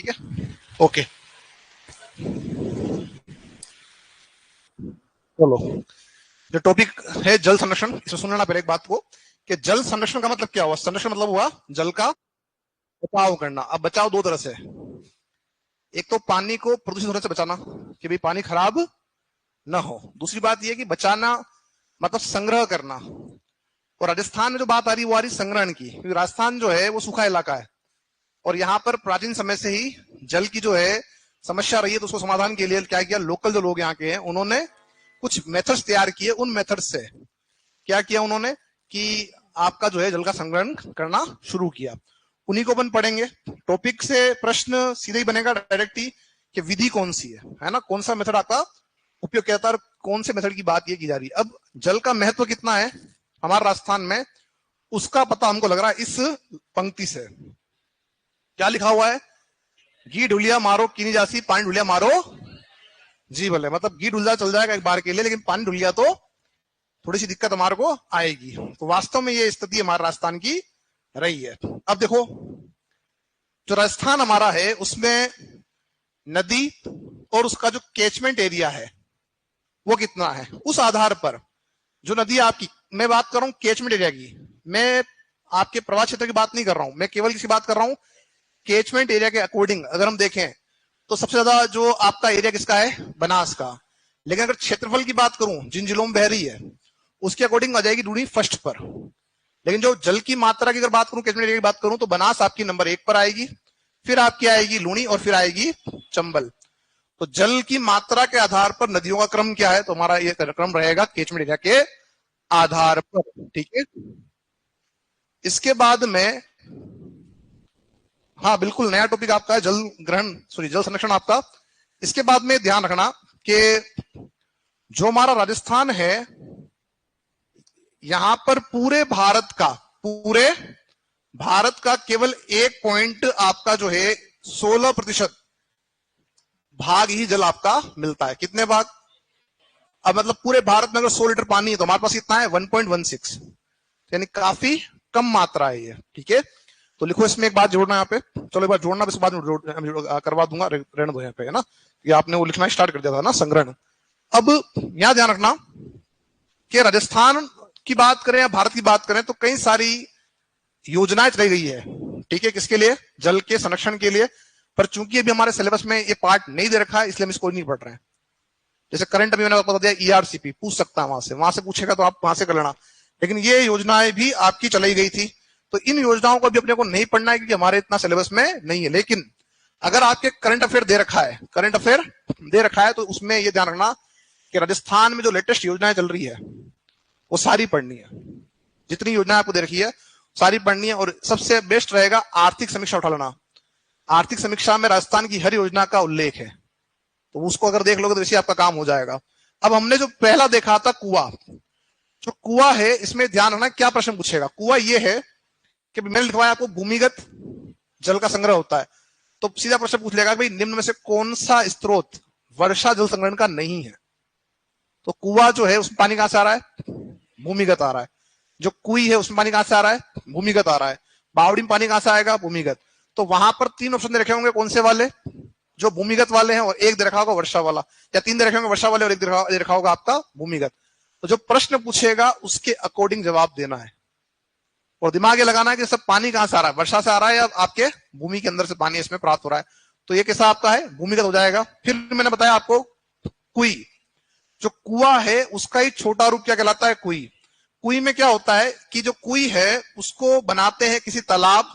ठीक है, ओके। चलो, जो टॉपिक है जल संरक्षण, इसमें सुन लेना पहले एक बात को कि जल संरक्षण का मतलब क्या हुआ। संरक्षण मतलब हुआ जल का बचाव करना। अब बचाव दो तरह से, एक तो पानी को प्रदूषित होने से बचाना कि भाई पानी खराब ना हो। दूसरी बात यह कि बचाना मतलब संग्रह करना। और राजस्थान में जो बात आ रही वो आ रही संग्रहण की, क्योंकि राजस्थान जो है वो सूखा इलाका है और यहाँ पर प्राचीन समय से ही जल की जो है समस्या रही है। तो उसको समाधान के लिए क्या किया, लोकल जो लोग यहाँ के हैं उन्होंने कुछ मेथड्स तैयार किए। उन मेथड्स से क्या किया उन्होंने कि आपका जो है जल का संग्रहण करना शुरू किया। उन्हीं को अपन पढ़ेंगे। टॉपिक से प्रश्न सीधे ही बनेगा डायरेक्ट ही कि विधि कौन सी है ना, कौन सा मेथड आपका उपयोग किया था और कौन से मेथड की बात ये की जा रही है। अब जल का महत्व कितना है हमारे राजस्थान में, उसका पता हमको लग रहा है इस पंक्ति से। क्या लिखा हुआ है, घी ढुलिया मारो कीनी जासी, पानी ढुलिया मारो जी भले। मतलब घी ढुलिया चल जाएगा एक बार के लिए, लेकिन पानी ढुलिया तो थोड़ी सी दिक्कत हमारे को आएगी। तो वास्तव में ये स्थिति हमारे राजस्थान की रही है। अब देखो, जो राजस्थान हमारा है उसमें नदी और उसका जो कैचमेंट एरिया है वो कितना है, उस आधार पर जो नदी आपकी, मैं बात कर रहा हूं कैचमेंट एरिया की, मैं आपके प्रवास क्षेत्र की बात नहीं कर रहा हूं, मैं केवल किसी बात कर रहा हूं कैचमेंट एरिया के अकॉर्डिंग। अगर हम देखें तो सबसे ज्यादा जो आपका एरिया किसका है, बनास का। लेकिन अगर क्षेत्रफल की बात करूं, जिन जिलों में बह रही है उसके अकॉर्डिंग आ जाएगी लूनी फर्स्ट पर। लेकिन जो जल की मात्रा की अगर बात करूं, कैचमेंट एरिया की बात करूं, तो बनास आपकी नंबर 1 पर आएगी, फिर आपकी आएगी लूनी और फिर आएगी चंबल। तो जल की मात्रा के आधार पर नदियों का क्रम क्या है, तो हमारा ये क्रम रहेगा कैचमेंट एरिया के आधार पर। ठीक है, इसके बाद में हाँ बिल्कुल नया टॉपिक आपका है जल ग्रहण, सॉरी जल संरक्षण आपका। इसके बाद में ध्यान रखना कि जो हमारा राजस्थान है यहां पर पूरे भारत का केवल 1 पॉइंट आपका जो है 16% भाग ही जल आपका मिलता है। कितने भाग, अब मतलब पूरे भारत में अगर 100 लीटर पानी है तो हमारे पास कितना है 1.16, यानी काफी कम मात्रा है ये। ठीक है, तो लिखो इसमें एक बात जोड़ना यहाँ पे, चलो एक बार जोड़ना, इसके बाद में करवा दूंगा, रहने दो यहाँ पे है ना, ये आपने वो लिखना स्टार्ट कर दिया था ना संग्रहण। अब यहां ध्यान रखना कि राजस्थान की बात करें या भारत की बात करें तो कई सारी योजनाएं चलाई गई है। ठीक है, किसके लिए, जल के संरक्षण के लिए। पर चूंकि अभी हमारे सिलेबस में ये पार्ट नहीं दे रखा है इसलिए हम इसको नहीं पढ़ रहे हैं। जैसे करंट अभी मैंने बता दिया ईआरसीपी पूछ सकता है, वहां से पूछेगा तो आप वहां से कर लेना। लेकिन ये योजनाएं भी आपकी चलाई गई थी, तो इन योजनाओं को भी अपने को नहीं पढ़ना है क्योंकि हमारे इतना सिलेबस में नहीं है। लेकिन अगर आपके करंट अफेयर दे रखा है, करंट अफेयर दे रखा है, तो उसमें ये ध्यान रखना कि राजस्थान में जो लेटेस्ट योजनाएं चल रही है वो सारी पढ़नी है। जितनी योजना आपको दे रखी है सारी पढ़नी है। और सबसे बेस्ट रहेगा आर्थिक समीक्षा उठा लेना। आर्थिक समीक्षा में राजस्थान की हर योजना का उल्लेख है, तो उसको अगर देख लोगे तो इसी आपका काम हो जाएगा। अब हमने जो पहला देखा था कुआं, जो कुआं है इसमें ध्यान रखना क्या प्रश्न पूछेगा। कुआं ये है कि मैंने लिखवाया आपको भूमिगत जल का संग्रह होता है, तो सीधा प्रश्न पूछ लेगा भाई निम्न में से कौन सा स्रोत वर्षा जल संग्रहण का नहीं है। तो कुआं जो है उसमें पानी कहां से आ रहा है, भूमिगत आ रहा है। जो कुई है उसमें पानी कहां से आ रहा है, भूमिगत आ रहा है। बावड़ी में पानी कहां से आएगा, भूमिगत। तो वहां पर 3 ऑप्शन दे रखे होंगे, कौन से वाले, जो भूमिगत वाले हैं, और एक दे रखा होगा वर्षा वाला, या 3 दे रखे होंगे वर्षा वाले और एक दे रखा होगा आपका भूमिगत। तो जो प्रश्न पूछेगा उसके अकॉर्डिंग जवाब देना है और दिमाग ये लगाना है कि सब पानी कहां से आ रहा है, वर्षा से आ रहा है या आपके भूमि के अंदर से पानी इसमें प्राप्त हो रहा है। तो ये कैसा आपका है, भूमिगत हो जाएगा। फिर मैंने बताया आपको कुई, जो कुआं है उसका ही छोटा रूप क्या कहलाता है, कुई। कुई में क्या होता है कि जो कुई है उसको बनाते हैं किसी तालाब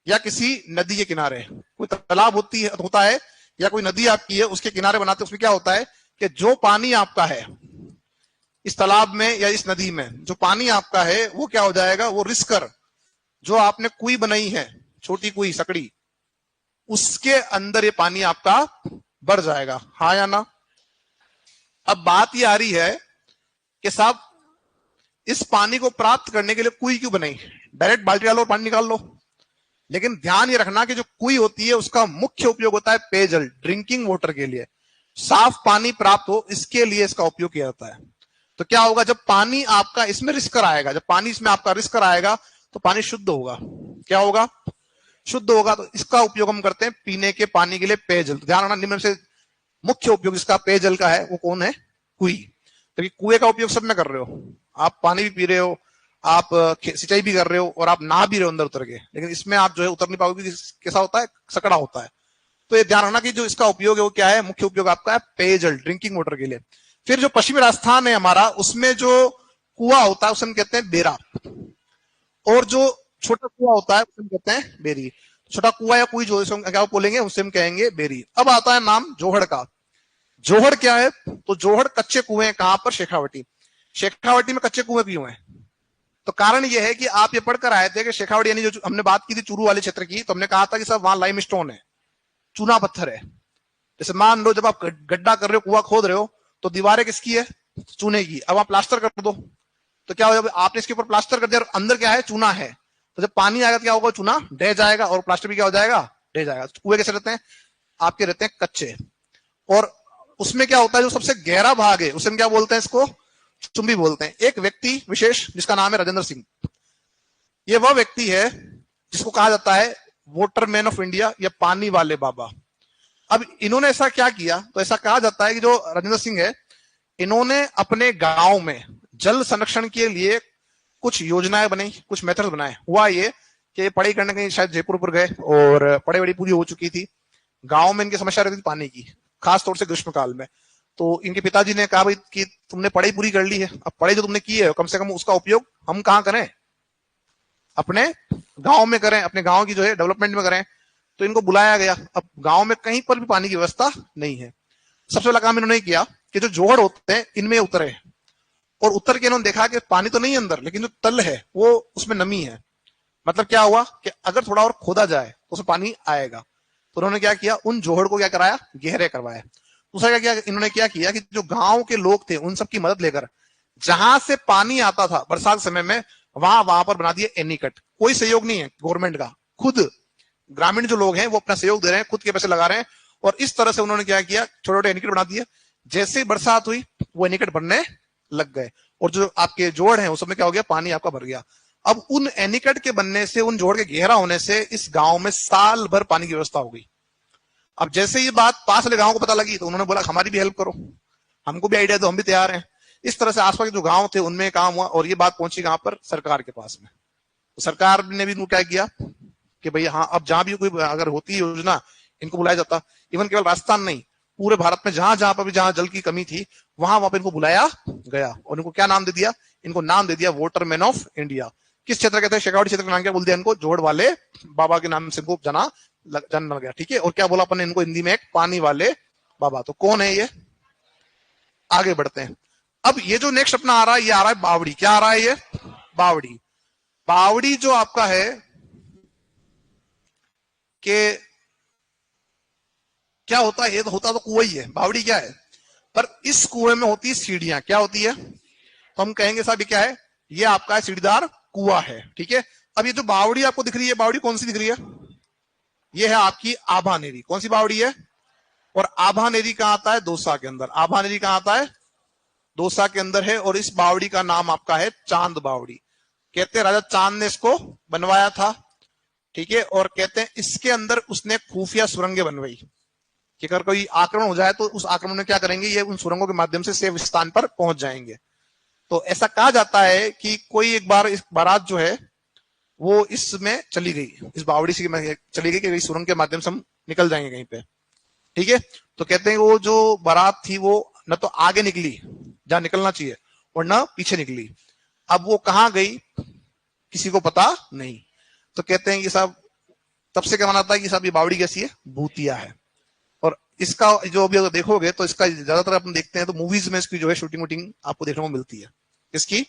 या किसी नदी के किनारे। कोई तालाब होता है या कोई नदी आपकी है उसके किनारे बनाते हैं। उसमें क्या होता है कि जो पानी आपका है इस तालाब में या इस नदी में, जो पानी आपका है वो क्या हो जाएगा, वो रिसकर जो आपने कुई बनाई है, छोटी कुई सकड़ी, उसके अंदर ये पानी आपका बढ़ जाएगा, हाँ या ना। अब बात ये आ रही है कि साहब इस पानी को प्राप्त करने के लिए कुई क्यों बनाई, डायरेक्ट बाल्टी डालो और पानी निकाल लो। लेकिन ध्यान ये रखना कि जो कुई होती है उसका मुख्य उपयोग होता है पेयजल, ड्रिंकिंग वाटर के लिए, साफ पानी प्राप्त हो इसके लिए इसका उपयोग किया जाता है। तो क्या होगा, जब पानी आपका इसमें रिस्कर आएगा, जब पानी इसमें आपका रिस्कर आएगा तो पानी शुद्ध होगा। क्या होगा, शुद्ध होगा तो इसका उपयोग हम करते हैं पीने के पानी के लिए, पेयजल। ध्यान रखना, निम्न में से मुख्य उपयोग इसका पेयजल का है वो कौन है? कुई। क्योंकि कुएं का उपयोग सब में कर रहे हो, आप पानी भी पी रहे हो, आप सिंचाई भी कर रहे हो और आप नहा भी रहे हो अंदर उतर के, लेकिन इसमें आप जो है उतर नहीं पाओगे क्योंकि कैसा होता है? सकड़ा होता है। तो ये ध्यान रखना कि जो इसका उपयोग है वो क्या है? मुख्य उपयोग आपका है पेयजल, ड्रिंकिंग वाटर के लिए। फिर जो पश्चिमी राजस्थान है हमारा, उसमें जो कुआं होता है उसे हम कहते हैं बेरा, और जो छोटा कुआं होता है उसे हम कहते हैं बेरी। छोटा कुआं या कुई जो क्या बोलेंगे उसे हम कहेंगे बेरी। अब आता है नाम जोहड़ का। जोहड़ क्या है? तो जोहड़ कच्चे कुएं, कहां पर? शेखावटी। शेखावटी में कच्चे कुएं क्यों हैं? तो कारण यह है कि आप ये पढ़कर आए थे कि शेखावटी यानी जो हमने बात की थी चूरू वाले क्षेत्र की, तो हमने कहा था कि सब वहां लाइमस्टोन है, चूना पत्थर है। जैसे मान लो जब आप गड्ढा कर रहे हो, कुआं खोद रहे हो, तो दीवारें किसकी है? चूने की। अब आप प्लास्टर कर दो तो क्या होगा? आपने इसके ऊपर प्लास्टर कर दिया और अंदर क्या है? चूना है। तो जब पानी आएगा तो क्या होगा? चूना ढह जाएगा और प्लास्टर भी क्या हो जाएगा? ढह जाएगा। तो कुएं कैसे रहते हैं? आपके रहते हैं कच्चे। और उसमें क्या होता है? जो सबसे गहरा भाग है उसे हम क्या बोलते हैं? इसको चुंबी बोलते हैं। एक व्यक्ति विशेष जिसका नाम है राजेंद्र सिंह, ये वह व्यक्ति है जिसको कहा जाता है वाटरमैन ऑफ इंडिया या पानी वाले बाबा। अब इन्होंने ऐसा क्या किया? तो ऐसा कहा जाता है कि जो राजेंद्र सिंह है, इन्होंने अपने गांव में जल संरक्षण के लिए कुछ योजनाएं बनाई, कुछ मेथड्स बनाए। हुआ ये कि पढ़ाई करने के शायद जयपुर पर गए और पढ़ाई बड़ी पूरी हो चुकी थी। गांव में इनकी समस्या रहती थी पानी की, खास तौर से ग्रीष्म काल में। तो इनके पिताजी ने कहा भाई कि तुमने पढ़ाई पूरी कर ली है, अब पढ़ाई जो तुमने की है कम से कम उसका उपयोग हम कहां करें? अपने गांव में करें, अपने गांव की जो है डेवलपमेंट में करें। तो इनको बुलाया गया। अब गांव में कहीं पर भी पानी की व्यवस्था नहीं है। सबसे पहला काम इन्होंने किया कि जो जोहड़ होते हैं इनमें उतरे, और उतर के इन्होंने देखा कि पानी तो नहीं अंदर, लेकिन जो तल है वो उसमें नमी है। मतलब क्या हुआ कि अगर थोड़ा और खोदा जाए तो उसमें पानी आएगा। तो उन्होंने क्या किया? उन जोहड़ को क्या कराया? गहरे करवाया। दूसरा क्या किया इन्होंने? क्या किया कि जो गांव के लोग थे उन सबकी मदद लेकर जहां से पानी आता था बरसात समय में, वहां पर बना दिए एनीकट। कोई सहयोग नहीं है गवर्नमेंट का, खुद ग्रामीण जो लोग हैं वो अपना सहयोग दे रहे हैं, खुद के पैसे लगा रहे हैं। और इस तरह से उन्होंने क्या किया? छोटे छोटे एनीकट बना दिए। जैसे बरसात हुई वो एनीकट बनने लग गए, और जो आपके जोड़ हैं उस समय क्या हो गया? पानी आपका भर गया। अब उन एनीकट के बनने से, उन जोड़ के गहरा होने से इस गांव में साल भर पानी की व्यवस्था हो गई। अब जैसे ये बात पास वाले गांव को पता लगी तो उन्होंने बोला हमारी भी हेल्प करो, हमको भी आइडिया दो, हम भी तैयार हैं। इस तरह से आसपास के जो गांव थे उनमें काम हुआ, और ये बात पहुंची कहां पर? सरकार के पास में। तो सरकार ने भी क्या किया कि भाई हाँ, अब जहां भी कोई अगर होती योजना इनको बुलाया जाता। इवन केवल राजस्थान नहीं, पूरे भारत में जहां जहां पर भी जहां जल की कमी थी वहां पर इनको बुलाया गया, और इनको क्या नाम दे दिया? इनको नाम दे दिया वाटरमैन ऑफ इंडिया। किस क्षेत्र कहते हैं? शेखावटी क्षेत्र का नाम क्या बोल दिया इनको? जोड़ वाले बाबा के नाम से इनको जानना गया। ठीक है। और क्या बोला अपन ने इनको हिंदी में? एक पानी वाले बाबा। तो कौन है ये? आगे बढ़ते हैं। अब ये जो नेक्स्ट अपना आ रहा है, ये आ रहा है बावड़ी। क्या आ रहा है ये? बावड़ी। बावड़ी जो आपका है कि क्या होता है? ये तो होता तो कुआं ही है। बावड़ी क्या है? पर इस कुएं में होती है सीढ़ियां। क्या होती है? तो हम कहेंगे साहब ये क्या है? ये आपका है सीढ़ीदार कुआं है। ठीक है। अब ये जो बावड़ी आपको दिख रही है, बावड़ी कौन सी दिख रही है? ये है आपकी आभानेरी। कौन सी बावड़ी है? और आभानेरी कहां आता है? दौसा के अंदर। आभानेरी कहां आता है? दौसा के अंदर है। और इस बावड़ी का नाम आपका है चांद बावड़ी। कहते हैं राजा चांद ने इसको बनवाया था। ठीक है। और कहते हैं इसके अंदर उसने खुफिया सुरंगें बनवाई कि अगर कोई आक्रमण हो जाए तो उस आक्रमण में क्या करेंगे? ये उन सुरंगों के माध्यम से सेफ स्थान पर पहुंच जाएंगे। तो ऐसा कहा जाता है कि कोई एक बार इस बारात जो है वो इसमें चली गई, इस बावड़ी से चली गई कि इस सुरंग के माध्यम से हम निकल जाएंगे कहीं पे। ठीक है। तो कहते हैं वो जो बारात थी वो न तो आगे निकली जहां निकलना चाहिए और न पीछे निकली। अब वो कहां गई किसी को पता नहीं। तो कहते हैं कि साहब तब से क्या माना है कि साहब ये बावड़ी कैसी है? भूतिया है। और इसका जो अभी अगर देखोगे तो इसका ज्यादातर अपन देखते हैं तो मूवीज में इसकी जो है शूटिंग वूटिंग आपको देखने को मिलती है, इसकी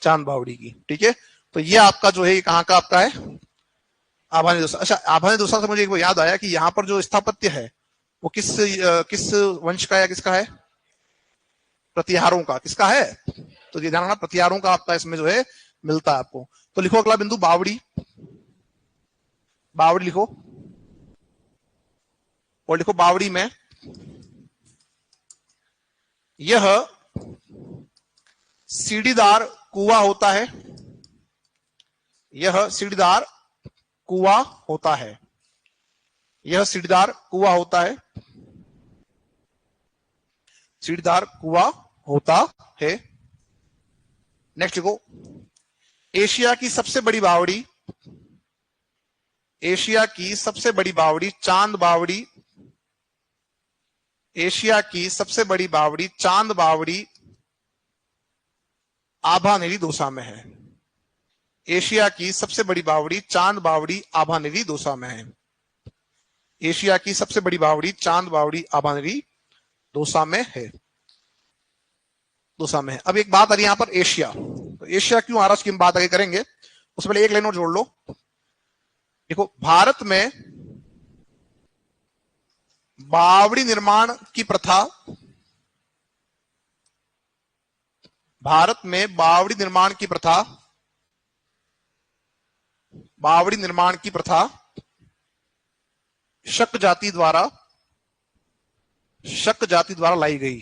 चांद बावड़ी की। ठीक है। तो ये आपका जो है कहाँ का आपका है? आभानी दोसा। अच्छा, आभानी दोसा से मुझे एक याद आया कि यहाँ पर जो स्थापत्य है वो किस वंश का या किसका है? प्रतिहारों का। किसका है? तो ये जानना, प्रतिहारों का आपका इसमें जो है मिलता है आपको। तो लिखो अगला बिंदु बावड़ी। बावड़ी लिखो, और लिखो बावड़ी में यह सीढ़ीदार कुआं होता है। यह सीढ़ीदार कुआं होता है। यह सीढ़ीदार कुआं होता है, सीढ़ीदार कुआं होता है। नेक्स्ट लिखो, एशिया की सबसे बड़ी बावड़ी, एशिया की सबसे बड़ी बावड़ी चांद बावड़ी, एशिया की सबसे बड़ी बावड़ी चांद बावड़ी आभानेरी दौसा में है। एशिया की सबसे बड़ी बावड़ी चांद बावड़ी आभानेरी दौसा में है। एशिया की सबसे बड़ी बावड़ी चांद बावड़ी आभानेरी दौसा में है, दौसा में है। अब एक बात आ रही है यहां पर एशिया, तो एशिया क्यों आ रहा है उसकी हम बात आगे करेंगे। उससे पहले एक लाइन और जोड़ लो। देखो, भारत में बावड़ी निर्माण की प्रथा, भारत में बावड़ी निर्माण की प्रथा, बावड़ी निर्माण की प्रथा शक जाति द्वारा, शक जाति द्वारा लाई गई,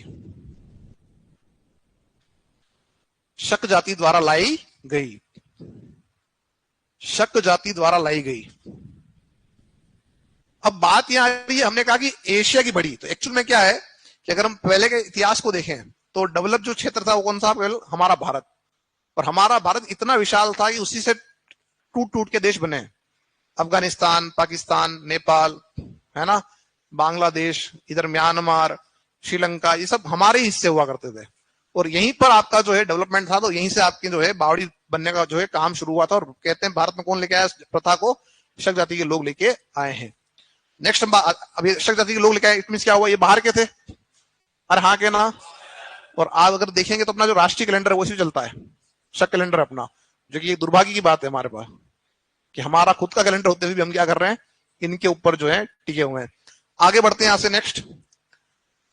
शक जाति द्वारा लाई गई, शक जाति द्वारा लाई गई। अब बात यहां आ रही है, हमने कहा कि एशिया की बड़ी, तो एक्चुअल में क्या है कि अगर हम पहले के इतिहास को देखें तो डेवलप जो क्षेत्र था वो कौन सा, केवल हमारा भारत। और हमारा भारत इतना विशाल था कि उसी से टूट टूट के देश बने, अफगानिस्तान, पाकिस्तान, नेपाल, है ना, बांग्लादेश, इधर म्यांमार, श्रीलंका, ये सब हमारे हिस्से हुआ करते थे। और यहीं पर आपका जो है डेवलपमेंट था, तो यहीं से आपकी जो है बावड़ी बनने का जो है काम शुरू हुआ था। और कहते हैं भारत में कौन लेके आया प्रथा को, शक जाति के लोग लेके आए हैं। नेक्स्ट अभी शक जाति के लोग लेके आए, इट मींस क्या हुआ, ये बाहर के थे, अरे हाँ के ना। और आज अगर देखेंगे तो अपना जो राष्ट्रीय कैलेंडर है वो इसी चलता है, शक कैलेंडर अपना, जो कि दुर्भाग्य की बात है हमारे पास कि हमारा खुद का कैलेंडर होते हुए भी हम क्या कर रहे हैं, इनके ऊपर जो है टिके हुए हैं। आगे बढ़ते हैं यहां से। नेक्स्ट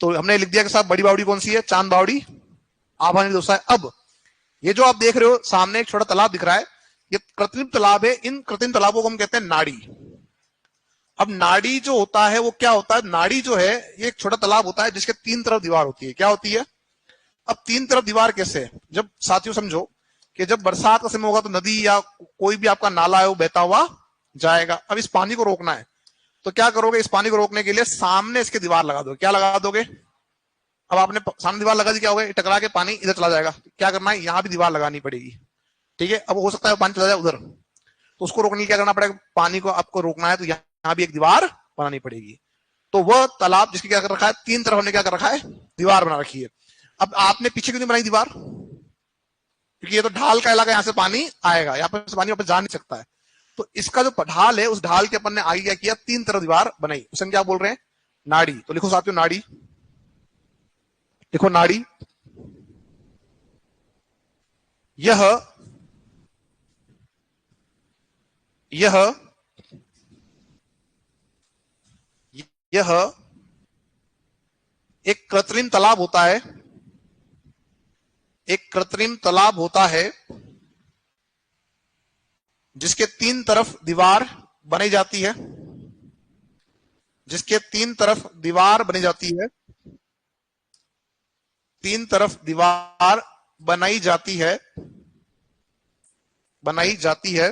तो हमने लिख दिया कि साहब बड़ी बावड़ी कौन सी है, चांद बावड़ी आभानेरी दौसा है। अब ये जो आप देख रहे हो सामने एक छोटा तालाब दिख रहा है, ये कृत्रिम तालाब है। इन कृत्रिम तालाबों को हम कहते हैं नाड़ी। अब नाड़ी जो होता है वो क्या होता है, नाड़ी जो है ये एक छोटा तालाब होता है जिसके तीन तरफ दीवार होती है। क्या होती है, अब तीन तरफ दीवार कैसे, जब साथियों समझो कि जब बरसात का समय होगा तो नदी या कोई भी आपका नाला है वो बहता हुआ जाएगा। अब इस पानी को रोकना है तो क्या करोगे, इस पानी को रोकने के लिए सामने इसके दीवार लगा दो। क्या लगा दोगे, अब आपने सामने दीवार लगा दी, क्या होगा, टकरा के पानी इधर चला जाएगा। क्या करना है, यहां भी दीवार लगानी पड़ेगी, ठीक है। अब हो सकता है पानी चला जाए उधर, तो उसको रोकने के लिए क्या करना पड़ेगा, पानी को आपको रोकना है तो यहाँ भी एक दीवार बनानी पड़ेगी। तो वह तालाब जिसकी क्या कर रखा है, तीन तरफ हमने क्या कर रखा है, दीवार बना रखी है। अब आपने पीछे क्यों नहीं बनाई दीवार, क्योंकि ये तो ढाल का इलाका, यहां से पानी आएगा, यहाँ पर पानी वापस जा नहीं सकता है। तो इसका जो ढाल है उस ढाल के अपन ने आगे क्या किया, तीन तरफ दीवार बनाई, उसे हम क्या बोल रहे हैं, नाड़ी। तो लिखो साथियों नाड़ी, लिखो नाड़ी। यह यह यह एक कृत्रिम तालाब होता है, एक कृत्रिम तालाब होता है जिसके तीन तरफ दीवार बनाई जाती है, जिसके तीन तरफ दीवार बनी जाती है, तीन तरफ दीवार बनाई जाती है, बनाई जाती है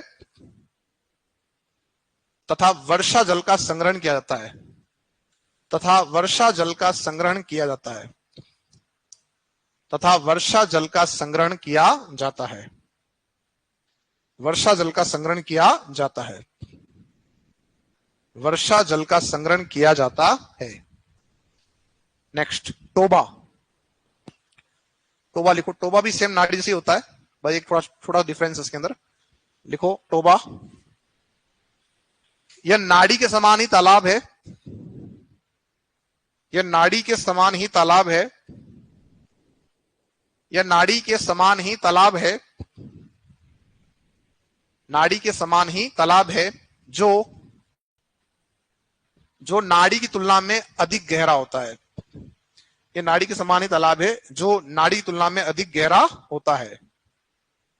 तथा वर्षा जल का संग्रहण किया जाता है, तथा वर्षा जल का संग्रहण किया जाता है, तथा वर्षा जल का संग्रहण किया जाता है, वर्षा जल का संग्रहण किया जाता है, वर्षा जल का संग्रहण किया जाता है। नेक्स्ट टोबा, टोबा लिखो। टोबा भी सेम नाड़ी जैसे होता है, बस एक थोड़ा डिफरेंस इसके अंदर। लिखो टोबा। यह नाड़ी के समान ही तालाब है, यह नाड़ी के समान ही तालाब है, यह नाड़ी के समान ही तालाब है, नाड़ी के समान ही तालाब है जो जो नाड़ी की तुलना में अधिक गहरा होता है। ये नाड़ी के समान ही तालाब है जो नाड़ी की तुलना में अधिक गहरा होता है,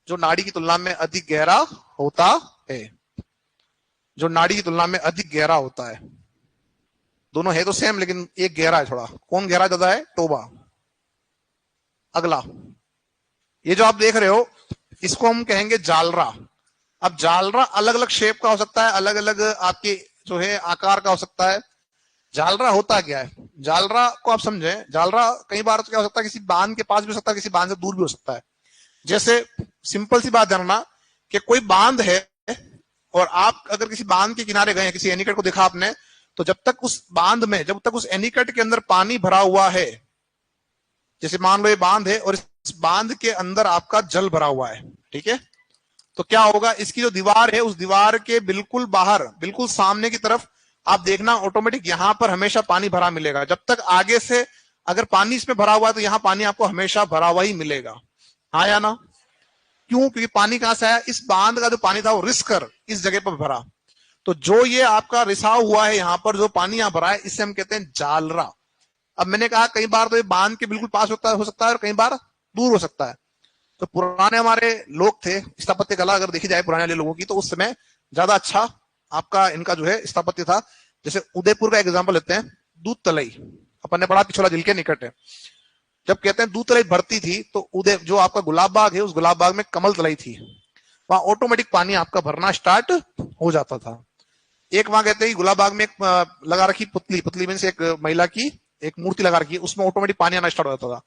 जो नाड़ी की तुलना में अधिक गहरा होता है, जो नाड़ी की तुलना में अधिक गहरा होता है। दोनों है तो सेम लेकिन एक गहरा है थोड़ा। कौन गहरा ज्यादा है, टोबा। अगला ये जो आप देख रहे हो इसको हम कहेंगे जालरा। अब जालरा अलग अलग शेप का हो सकता है, अलग अलग आपके जो है आकार का हो सकता है। जालरा होता क्या है, जालरा को आप समझें, जालरा कई बार तो क्या हो सकता है किसी बांध के पास भी हो सकता है, किसी बांध से दूर भी हो सकता है। जैसे सिंपल सी बात जानना कि कोई बांध है और आप अगर किसी बांध के किनारे गए, किसी एनीकट को देखा आपने, तो जब तक उस बांध में, जब तक उस एनीकट के अंदर पानी भरा हुआ है, जैसे मान लो ये बांध है और इस बांध के अंदर आपका जल भरा हुआ है, ठीक है, तो क्या होगा, इसकी जो दीवार है उस दीवार के बिल्कुल बाहर, बिल्कुल सामने की तरफ आप देखना ऑटोमेटिक यहां पर हमेशा पानी भरा मिलेगा। जब तक आगे से अगर पानी इसमें भरा हुआ है तो यहां पानी आपको हमेशा भरा हुआ ही मिलेगा, हाँ या ना? क्यों? क्योंकि पानी कहां से आया, इस बांध का जो पानी था वो रिस कर इस जगह पर भरा। तो जो ये आपका रिसाव हुआ है यहां पर, जो पानी यहां भरा है, इसे हम कहते हैं जालरा। अब मैंने कहा कई बार तो ये बांध के बिल्कुल पास हो सकता है और कई बार दूर हो सकता है। तो पुराने हमारे लोग थे, स्थापत्य कला अगर देखी जाए पुराने वाले लोगों की, तो उस समय ज्यादा अच्छा आपका इनका जो है स्थापत्य था। जैसे उदयपुर का एग्जांपल लेते हैं, दूध तलई, अपन ने पढ़ा पिछोला झील के निकट है। जब कहते हैं दूध तलई भरती थी तो उदय जो आपका गुलाब बाग है, उस गुलाब बाग में कमल तलई थी, वहां ऑटोमेटिक पानी आपका भरना स्टार्ट हो जाता था। एक वहां कहते हैं गुलाब बाग में एक लगा रखी पुतली, पुतली मीन्स एक महिला की एक मूर्ति लगा रखी है, उसमें ऑटोमेटिक पानी आना स्टार्ट हो जाता था।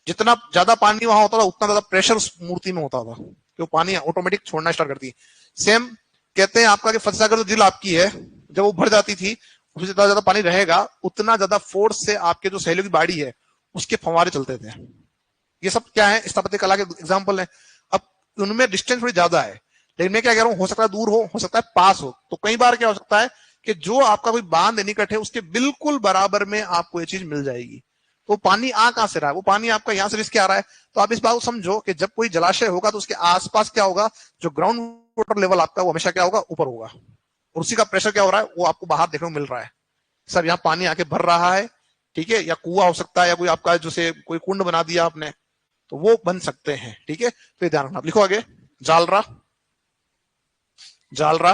जितना ज्यादा पानी वहां होता था उतना ज्यादा प्रेशर उस मूर्ति में होता था, कि वो पानी ऑटोमेटिक छोड़ना स्टार्ट करती। सेम कहते हैं आपका कि फतेहसागर जो झील आपकी है, जब वो भर जाती थी, उसमें जितना ज्यादा पानी रहेगा उतना ज्यादा फोर्स से आपके जो सहेलियों की बाड़ी है उसके फंवारे चलते थे। ये सब क्या है, स्थापत्य कला के एग्जाम्पल है। अब उनमें डिस्टेंस थोड़ी ज्यादा है, लेकिन मैं क्या कह रहा हूं, हो सकता है दूर हो सकता है पास हो। तो कई बार क्या हो सकता है कि जो आपका कोई बांध निकट है उसके बिल्कुल बराबर में आपको ये चीज मिल जाएगी। तो पानी आ कहां से रहा है, वो पानी आपका यहां से रिस के आ रहा है। तो आप इस बात को समझो कि जब कोई जलाशय होगा तो उसके आसपास क्या होगा, जो ग्राउंड वाटर लेवल आपका वो हमेशा क्या होगा, ऊपर होगा, और उसी का प्रेशर क्या हो रहा है वो आपको बाहर देखने को मिल रहा है। सब यहाँ पानी आके भर रहा है, ठीक है, या कुआं हो सकता है, या कोई आपका जैसे कोई कुंड बना दिया आपने, तो वो बन सकते हैं, ठीक है। तो ये ध्यान रखना। लिखो आगे, जालरा, जालरा,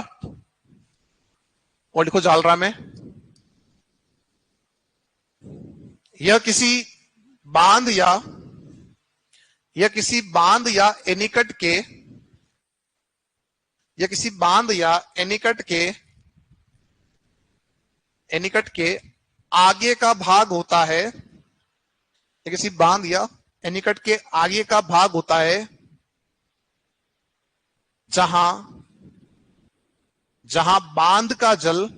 और लिखो जालरा में यह किसी बांध या एनीकट के, या किसी बांध या एनीकट के आगे का भाग होता है, या किसी बांध या एनीकट के आगे का भाग होता है जहां बांध का जल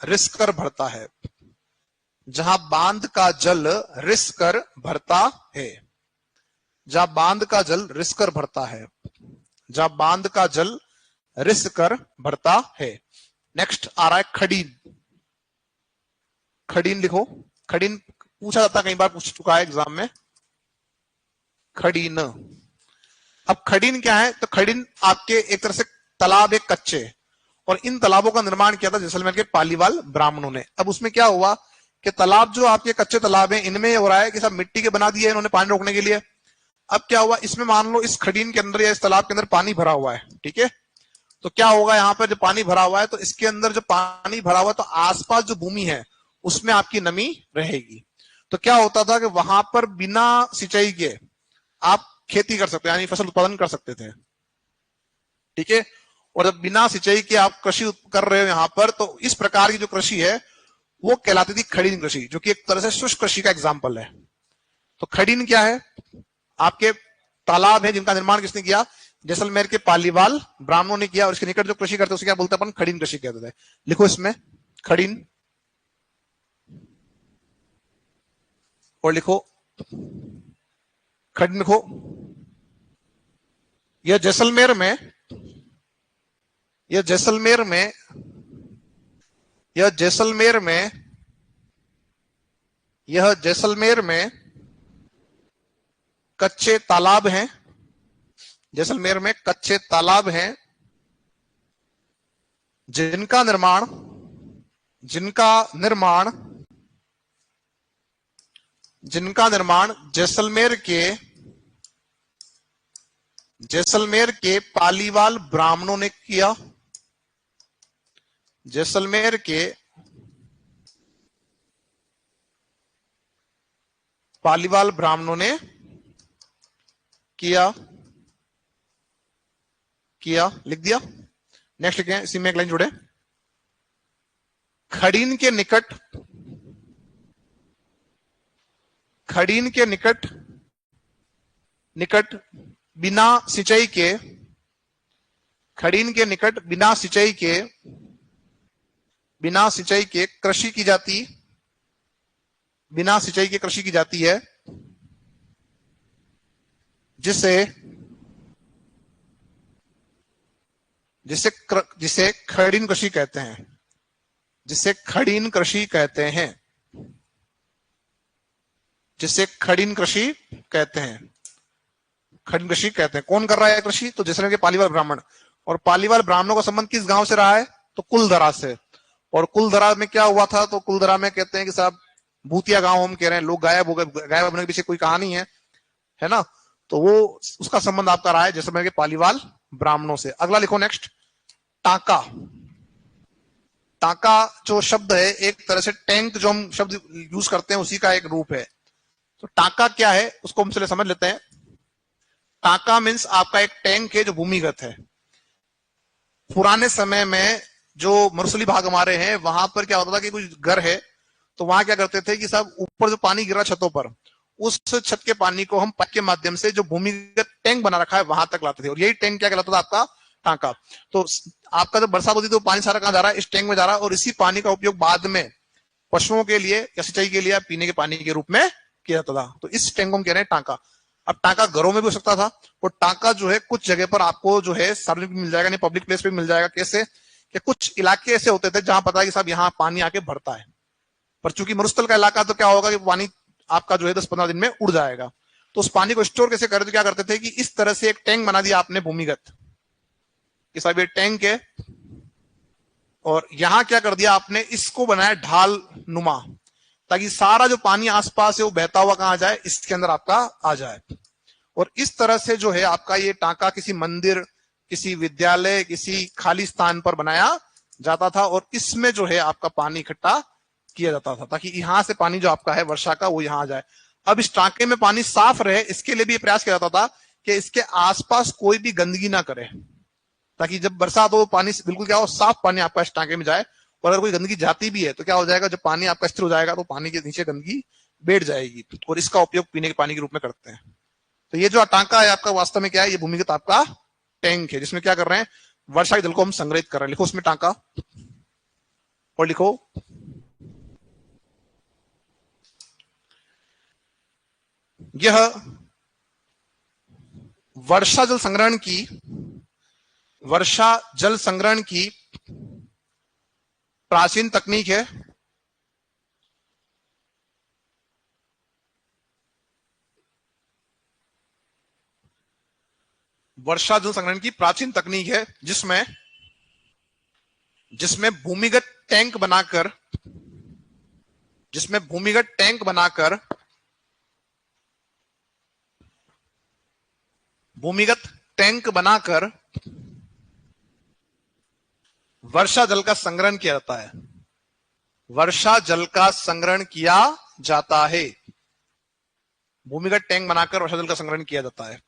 रिस कर भरता है, जहां बांध का जल रिस कर भरता है, जहां बांध का जल रिस कर भरता है, जहां बांध का जल रिस कर भरता है। नेक्स्ट आ रहा है खडीन। खडीन लिखो, खडीन पूछा जाता, कई बार पूछ चुका है एग्जाम में, खडीन। अब खडीन क्या है, तो खडीन आपके एक तरह से तालाब एक कच्चे, और इन तालाबों का निर्माण किया था जैसलमेर के पालीवाल ब्राह्मणों ने। अब उसमें क्या हुआ कि तालाब जो आपके कच्चे तालाब हैं, इनमें हो रहा है कि सब मिट्टी के बना दिए इन्होंने पानी रोकने के लिए। अब क्या हुआ, इसमें मान लो इस खडीन के अंदर या इस तालाब के अंदर पानी भरा हुआ है, ठीक है, तो क्या होगा, यहाँ पर जो पानी भरा हुआ है, तो इसके अंदर जो पानी भरा हुआ है तो आसपास जो भूमि है उसमें आपकी नमी रहेगी। तो क्या होता था कि वहां पर बिना सिंचाई के आप खेती कर सकते, यानी फसल उत्पादन कर सकते थे, ठीक है। और जब बिना सिंचाई के आप कृषि कर रहे हो यहां पर, तो इस प्रकार की जो कृषि है वो कहलाती थी खडीन कृषि, जो कि एक तरह से शुष्क कृषि का एग्जाम्पल है। तो खडीन क्या है, आपके तालाब है जिनका निर्माण किसने किया, जैसलमेर के पालीवाल ब्राह्मणों ने किया, और इसके निकट जो कृषि करते उसे क्या बोलते हैं अपन, खडीन कृषि कहते थे। लिखो इसमें खडीन, और लिखो खडीन, लिखो यह जैसलमेर में कच्चे तालाब हैं, जैसलमेर में कच्चे तालाब हैं जिनका निर्माण जैसलमेर के पालीवाल ब्राह्मणों ने किया, जैसलमेर के पालीवाल ब्राह्मणों ने किया, लिख दिया। नेक्स्ट लिखे हैं, इसी में एक लाइन जुड़े, खड़ीन के निकट, खड़ीन के निकट निकट बिना सिंचाई के, खड़ीन के निकट बिना सिंचाई के, बिना सिंचाई के कृषि की जाती, बिना सिंचाई के कृषि की जाती है, जिसे जिसे जिसे खड़ीन कृषि कहते हैं, जिसे खड़ीन कृषि कहते हैं, जिसे खड़ीन कृषि कहते हैं, खड़ीन कृषि कहते हैं। कौन कर रहा है कृषि? तो जैसे कि पालीवाल ब्राह्मण, और पालीवाल ब्राह्मणों का संबंध किस गांव से रहा है? तो कुलधरा से। और कुलधरा में क्या हुआ था? तो कुलधरा में कहते हैं कि साहब भूतिया गांव हम कह रहे हैं, लोग गायब हो गए, गायब होने के पीछे कोई कहानी है ना? तो वो उसका संबंध आपका रहा है जैसे कि पालीवाल ब्राह्मणों से। अगला लिखो नेक्स्ट, टाका। टाका जो शब्द है एक तरह से टैंक जो हम शब्द यूज करते हैं उसी का एक रूप है। तो टाका क्या है उसको हम चले समझ लेते हैं। टाका मीन्स आपका एक टैंक है जो भूमिगत है। पुराने समय में जो मरुस्थली भाग हमारे हैं वहां पर क्या होता था कि कुछ घर है तो वहां क्या करते थे कि साहब ऊपर जो पानी गिरा छतों पर, उस छत के पानी को हम पाइप के माध्यम से जो भूमिगत टैंक बना रखा है वहां तक लाते थे, और यही टैंक क्या कहलाता था? आपका टांका। तो आपका जब बरसात होती तो पानी सारा कहां जा रहा है? इस टैंक में जा रहा है, और इसी पानी का उपयोग बाद में पशुओं के लिए या सिंचाई के लिए पीने के पानी के रूप में किया जाता था। तो इस टैंक को हम कह रहे हैं टांका। अब टांका घरों में भी हो सकता था, और टांका जो है कुछ जगह पर आपको जो है सार्वजनिक मिल जाएगा, नहीं पब्लिक प्लेस पे मिल जाएगा। कैसे? कि कुछ इलाके ऐसे होते थे जहां पता है कि साहब यहाँ पानी आके भरता है, पर चूंकि मरुस्थल का इलाका तो क्या होगा कि पानी आपका जो है 10-15 दिन में उड़ जाएगा। तो उस पानी को स्टोर कैसे करें? तो क्या करते थे कि इस तरह से एक टैंक बना दिया आपने भूमिगत, कि साहब ये टैंक है, और यहां क्या कर दिया आपने? इसको बनाया ढाल नुमा, ताकि सारा जो पानी आसपास है वो बहता हुआ कहां जाए? इसके अंदर आपका आ जाए। और इस तरह से जो है आपका ये टांका किसी मंदिर, किसी विद्यालय, किसी खाली स्थान पर बनाया जाता था, और इसमें जो है आपका पानी इकट्ठा किया जाता था, ताकि यहां से पानी जो आपका है वर्षा का वो यहां आ जाए। अब इस टांके में पानी साफ रहे इसके लिए भी प्रयास किया जाता था कि इसके आसपास कोई भी गंदगी ना करे, ताकि जब बरसात हो पानी बिल्कुल क्या हो, साफ पानी आपका इस टांके में जाए। और अगर कोई गंदगी जाती भी है तो क्या हो जाएगा? जब पानी आपका स्थिर हो जाएगा तो पानी के नीचे गंदगी बैठ जाएगी, और इसका उपयोग पीने के पानी के रूप में करते हैं। तो ये जो टांका है आपका वास्तव में क्या है? ये भूमिगत आपका टैंक है, जिसमें क्या कर रहे हैं? वर्षा के जल को हम संग्रहित कर रहे हैं। लिखो उसमें टांका, और लिखो यह वर्षा जल संग्रहण की, वर्षा जल संग्रहण की प्राचीन तकनीक है। वर्षा जल संग्रहण की प्राचीन तकनीक है जिसमें जिसमें भूमिगत टैंक बनाकर, जिसमें भूमिगत टैंक बनाकर, भूमिगत टैंक बनाकर वर्षा जल का संग्रहण किया जाता है। वर्षा जल का संग्रहण किया जाता है। भूमिगत टैंक बनाकर वर्षा जल का संग्रहण किया जाता है।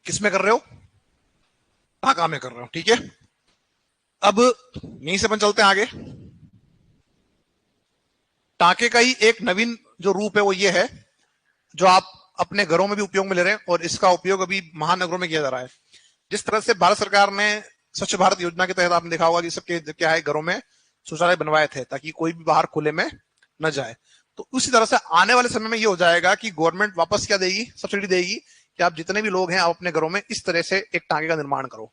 किसमें कर रहे हो? टांका में कर रहे हो, ठीक है। अब यहीं से अपन चलते हैं आगे। टांके का ही एक नवीन जो रूप है वो ये है, जो आप अपने घरों में भी उपयोग में ले रहे हैं, और इसका उपयोग अभी महानगरों में किया जा रहा है। जिस तरह से भारत सरकार ने स्वच्छ भारत योजना के तहत आपने देखा होगा कि सबके क्या है, घरों में शौचालय बनवाए थे ताकि कोई भी बाहर खुले में न जाए। तो उसी तरह से आने वाले समय में ये हो जाएगा कि गवर्नमेंट वापस क्या देगी? सब्सिडी देगी कि आप जितने भी लोग हैं आप अपने घरों में इस तरह से एक टांके का निर्माण करो।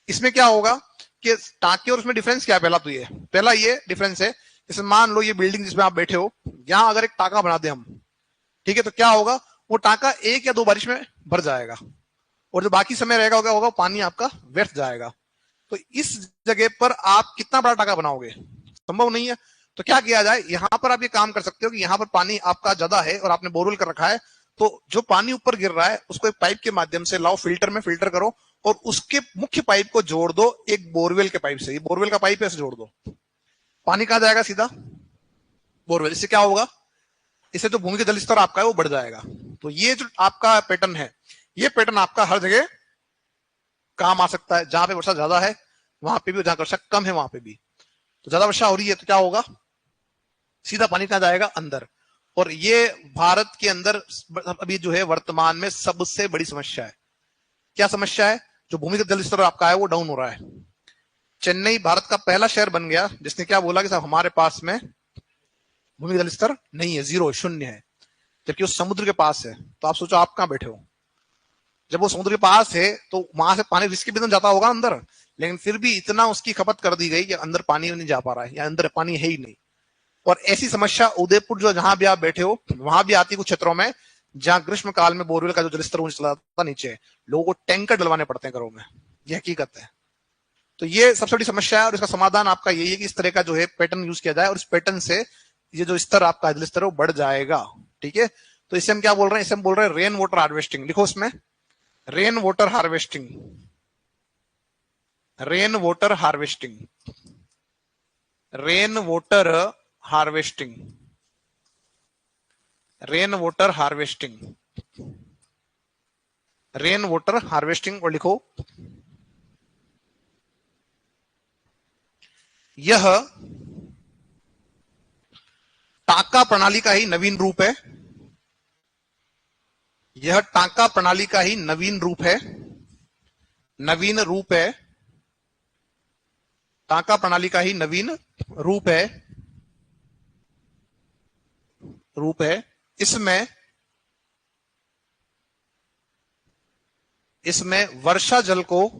इसमें क्या होगा कि टांके और उसमें डिफरेंस क्या है? पहला ये डिफरेंस है, जैसे मान लो ये बिल्डिंग जिसमें आप बैठे हो, यहां अगर एक टांका बना दे हम, ठीक है, तो क्या होगा? वो टांका 1 या 2 बारिश में भर जाएगा, और जो बाकी समय रहेगा क्या होगा? पानी आपका व्यर्थ जाएगा। तो इस जगह पर आप कितना बड़ा टांका बनाओगे? संभव नहीं है। तो क्या किया जाए? यहां पर आप ये काम कर सकते हो कि यहां पर पानी आपका ज्यादा है और आपने बोरवेल कर रखा है, तो जो पानी ऊपर गिर रहा है उसको एक पाइप के माध्यम से लाओ, फिल्टर में फिल्टर करो, और उसके मुख्य पाइप को जोड़ दो एक बोरवेल के पाइप से। ये बोरवेल का पाइप है, ऐसे जोड़ दो, पानी कहां जाएगा? सीधा बोरवेल। इससे क्या होगा? इससे जो भूमि का जल स्तर आपका है वो बढ़ जाएगा। तो ये जो आपका पैटर्न है, ये पैटर्न आपका हर जगह काम आ सकता है। जहां पे वर्षा ज्यादा है वहां पे भी, जहां वर्षा कम है वहां पे भी। तो ज्यादा वर्षा हो रही है तो क्या होगा, सीधा पानी कहां जाएगा, अंदर। और ये भारत के अंदर अभी जो है वर्तमान में सबसे बड़ी समस्या है। क्या समस्या है, जो भूमिगत जल स्तर आपका है वो डाउन हो रहा है। चेन्नई भारत का पहला शहर बन गया जिसने क्या बोला कि साहब हमारे पास में भूमिगत जल स्तर नहीं है, जीरो, शून्य है, जबकि वो समुद्र के पास है। तो आप सोचो आप कहां बैठे हो। जब वो समुद्र के पास है तो वहां से पानी रिस्क भी तो जाता होगा अंदर, लेकिन फिर भी इतना उसकी खपत कर दी गई कि अंदर पानी नहीं जा पा रहा है, या अंदर पानी है ही नहीं। और ऐसी समस्या उदयपुर जो जहां भी आप बैठे हो वहां भी आती, कुछ क्षेत्रों में जहां ग्रीष्म काल में बोरवेल का जो जलस्तर ऊंचा चला जाता था नीचे, लोगों को टैंकर डलवाने पड़ते हैं घरों में, ये हकीकत है। तो ये सबसे बड़ी समस्या है और इसका समाधान आपका यही है कि इस तरह का जो है पैटर्न यूज किया जाए और इस पैटर्न से ये जो स्तर आपका जल स्तर है वो बढ़ जाएगा। ठीक है, तो इसे हम क्या बोल रहे हैं, इसे हम बोल रहे हैं रेन वाटर हार्वेस्टिंग। लिखो इसमें, rain water harvesting, rain water harvesting, rain water harvesting, rain water harvesting, rain water harvesting. और लिखो, यह टांका प्रणाली का ही नवीन रूप है, यह टांका प्रणाली का ही नवीन रूप है, नवीन रूप है, टांका प्रणाली का ही नवीन रूप है, रूप है। इसमें वर्षा जल को,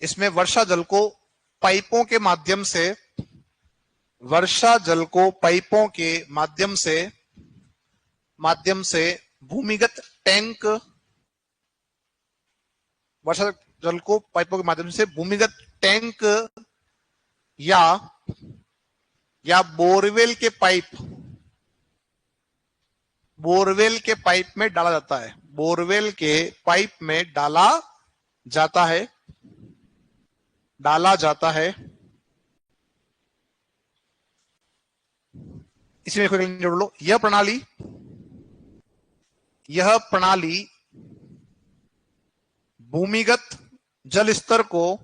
इसमें वर्षा जल को पाइपों के माध्यम से, वर्षा जल को पाइपों के माध्यम से भूमिगत टैंक, वर्षा जल को पाइपों के माध्यम से भूमिगत टैंक या बोरवेल के पाइप, बोरवेल के पाइप में डाला जाता है, बोरवेल के पाइप में डाला जाता है, डाला जाता है। इसमें जोड़ लो, यह प्रणाली भूमिगत जल स्तर को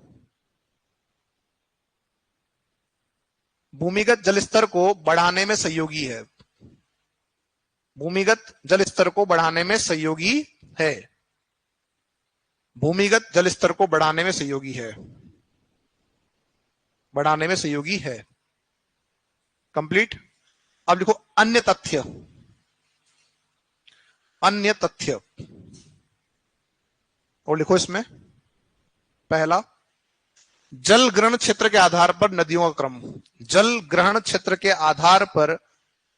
बढ़ाने में सहयोगी है, भूमिगत जल स्तर को बढ़ाने में सहयोगी है, भूमिगत जल स्तर को बढ़ाने में सहयोगी है, बढ़ाने में सहयोगी है। कंप्लीट। अब लिखो अन्य तथ्य, अन्य तथ्य। और लिखो इसमें, पहला, जल ग्रहण क्षेत्र के आधार पर नदियों का क्रम, जल ग्रहण क्षेत्र के आधार पर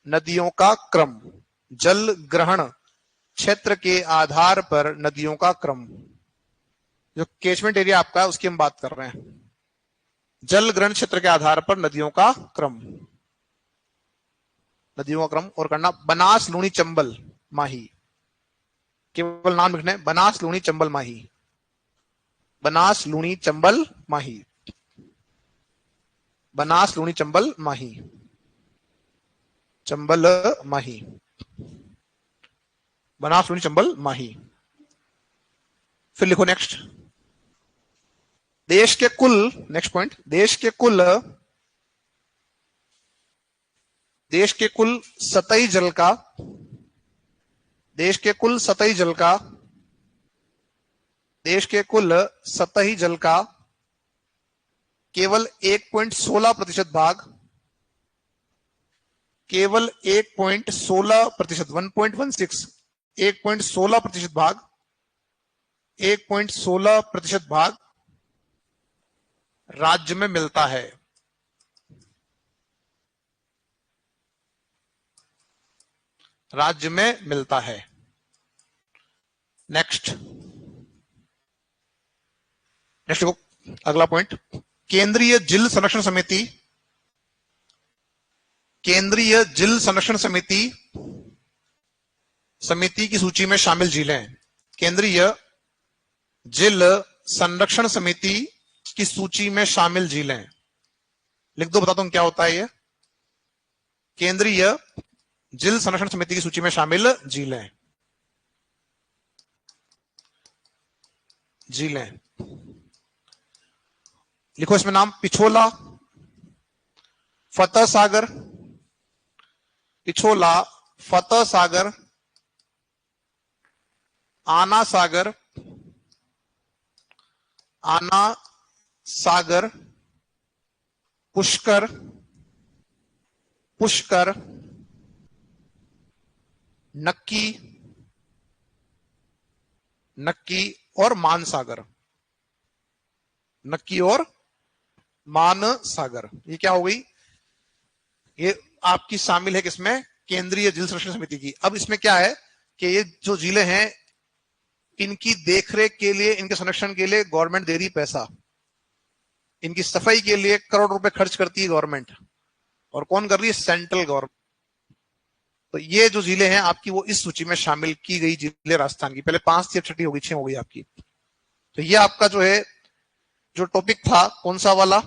नदियों का क्रम, जल ग्रहण क्षेत्र के आधार पर नदियों का क्रम। जो कैचमेंट एरिया आपका है उसकी हम बात कर रहे हैं। जल ग्रहण क्षेत्र के आधार पर नदियों का क्रम, नदियों का क्रम। और करना, बनास, लूनी, चंबल, माही, केवल नाम लिखने, बनास, लूनी, चंबल, माही, बनास, लूनी, चंबल, माही, बनास, लूनी, चंबल, माही, चंबल, माही, बनास, लूनी, चंबल, माही। फिर लिखो नेक्स्ट, देश के कुल, नेक्स्ट पॉइंट, देश के कुल सतही जल का, देश के कुल सतही जल का, देश के कुल सतही जल का केवल 1.16% भाग, केवल 1.16%, 1.16, 1.16% भाग, 1.16% भाग राज्य में मिलता है, राज्य में मिलता है। नेक्स्ट, नेक्स्ट अगला पॉइंट, केंद्रीय जल संरक्षण समिति, केंद्रीय जल संरक्षण समिति की सूची में शामिल झीलें, केंद्रीय जल संरक्षण समिति की सूची में शामिल झीलें। लिख दो, बताता हूं क्या होता है ये, केंद्रीय जल संरक्षण समिति की सूची में शामिल झीलें। झीलें लिखो इसमें नाम, पिछोला, फतेह सागर, पिछोला, फतेह सागर, आना सागर, आना सागर, पुष्कर, पुष्कर, नक्की, नक्की और मानसागर। नक्की और मानसागर, ये क्या हो गई? ये आपकी शामिल है किसमें? केंद्रीय जल संरक्षण समिति की। अब इसमें क्या है कि ये जो झीलें हैं, इनकी देखरेख के लिए, इनके संरक्षण के लिए गवर्नमेंट दे रही पैसा। इनकी सफाई के लिए करोड़ रुपए खर्च करती है गवर्नमेंट। और कौन कर रही है? Central government. तो ये जो झीलें हैं आपकी, वो इस सूची में शामिल की गई झीलें राजस्थान की। पहले 5 थी, अब 6 हो गई, 6 हो गई आपकी। तो ये आपका जो है, जो टॉपिक था कौन सा वाला,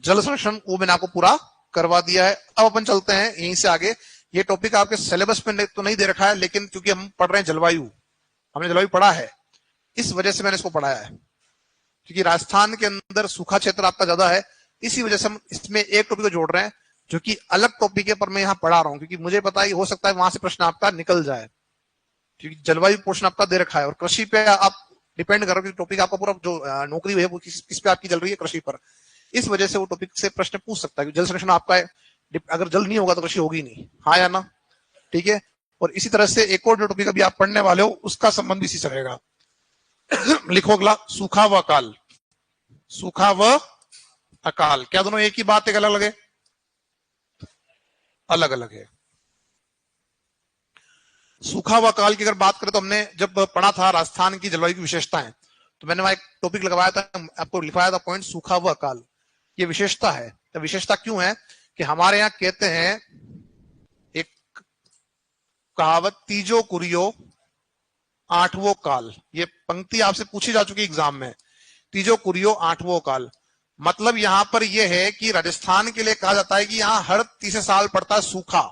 जल संरक्षण, वो मैंने आपको पूरा करवा दिया है। अब अपन चलते हैं यहीं से आगे। ये टॉपिक आपके सिलेबस में तो नहीं दे रखा है, लेकिन क्योंकि हम पढ़ रहे हैं जलवायु, हमने जलवायु पढ़ा है, इस वजह से मैंने इसको पढ़ाया है। क्योंकि राजस्थान के अंदर सूखा क्षेत्र आपका ज्यादा है, इसी वजह से हम इसमें एक टॉपिक को जोड़ रहे हैं जो कि अलग टॉपिक है, पर मैं यहाँ पढ़ा रहा हूँ क्योंकि मुझे पता है हो सकता है वहां से प्रश्न आपका निकल जाए, क्योंकि जलवायु पोर्शन आपका दे रखा है और कृषि पे आप डिपेंड कर रहे हो। टॉपिक आपका पूरा जो नौकरी है वो किस पे आपकी चल रही है? कृषि पर। इस वजह से वो टॉपिक से प्रश्न पूछ सकता है। जल संरक्षण आपका है, अगर जल नहीं होगा तो कृषि होगी नहीं। हाँ या ना? ठीक है। और इसी तरह से एक और जो टॉपिक अभी आप पढ़ने वाले हो, उसका संबंध भी इसी से रहेगा। लिखो अगला, सूखा व अकाल। सूखा व अकाल, क्या दोनों एक ही बात है, अलग अलग है? अलग अलग है। सूखा व अकाल की अगर बात करें तो हमने जब पढ़ा था राजस्थान की जलवायु की विशेषताएं, तो मैंने वहां एक टॉपिक लगवाया था, आपको लिखवाया था पॉइंट, सूखा व अकाल। ये विशेषता है। तो विशेषता क्यों है कि हमारे यहाँ कहते हैं एक कहावत, तीजो कुरियो आठवो काल। ये पंक्ति आपसे पूछी जा चुकी एग्जाम में, तीजो कुरियो आठवो काल। मतलब यहां पर यह है कि राजस्थान के लिए कहा जाता है कि यहां हर तीसरे साल पड़ता है सूखा,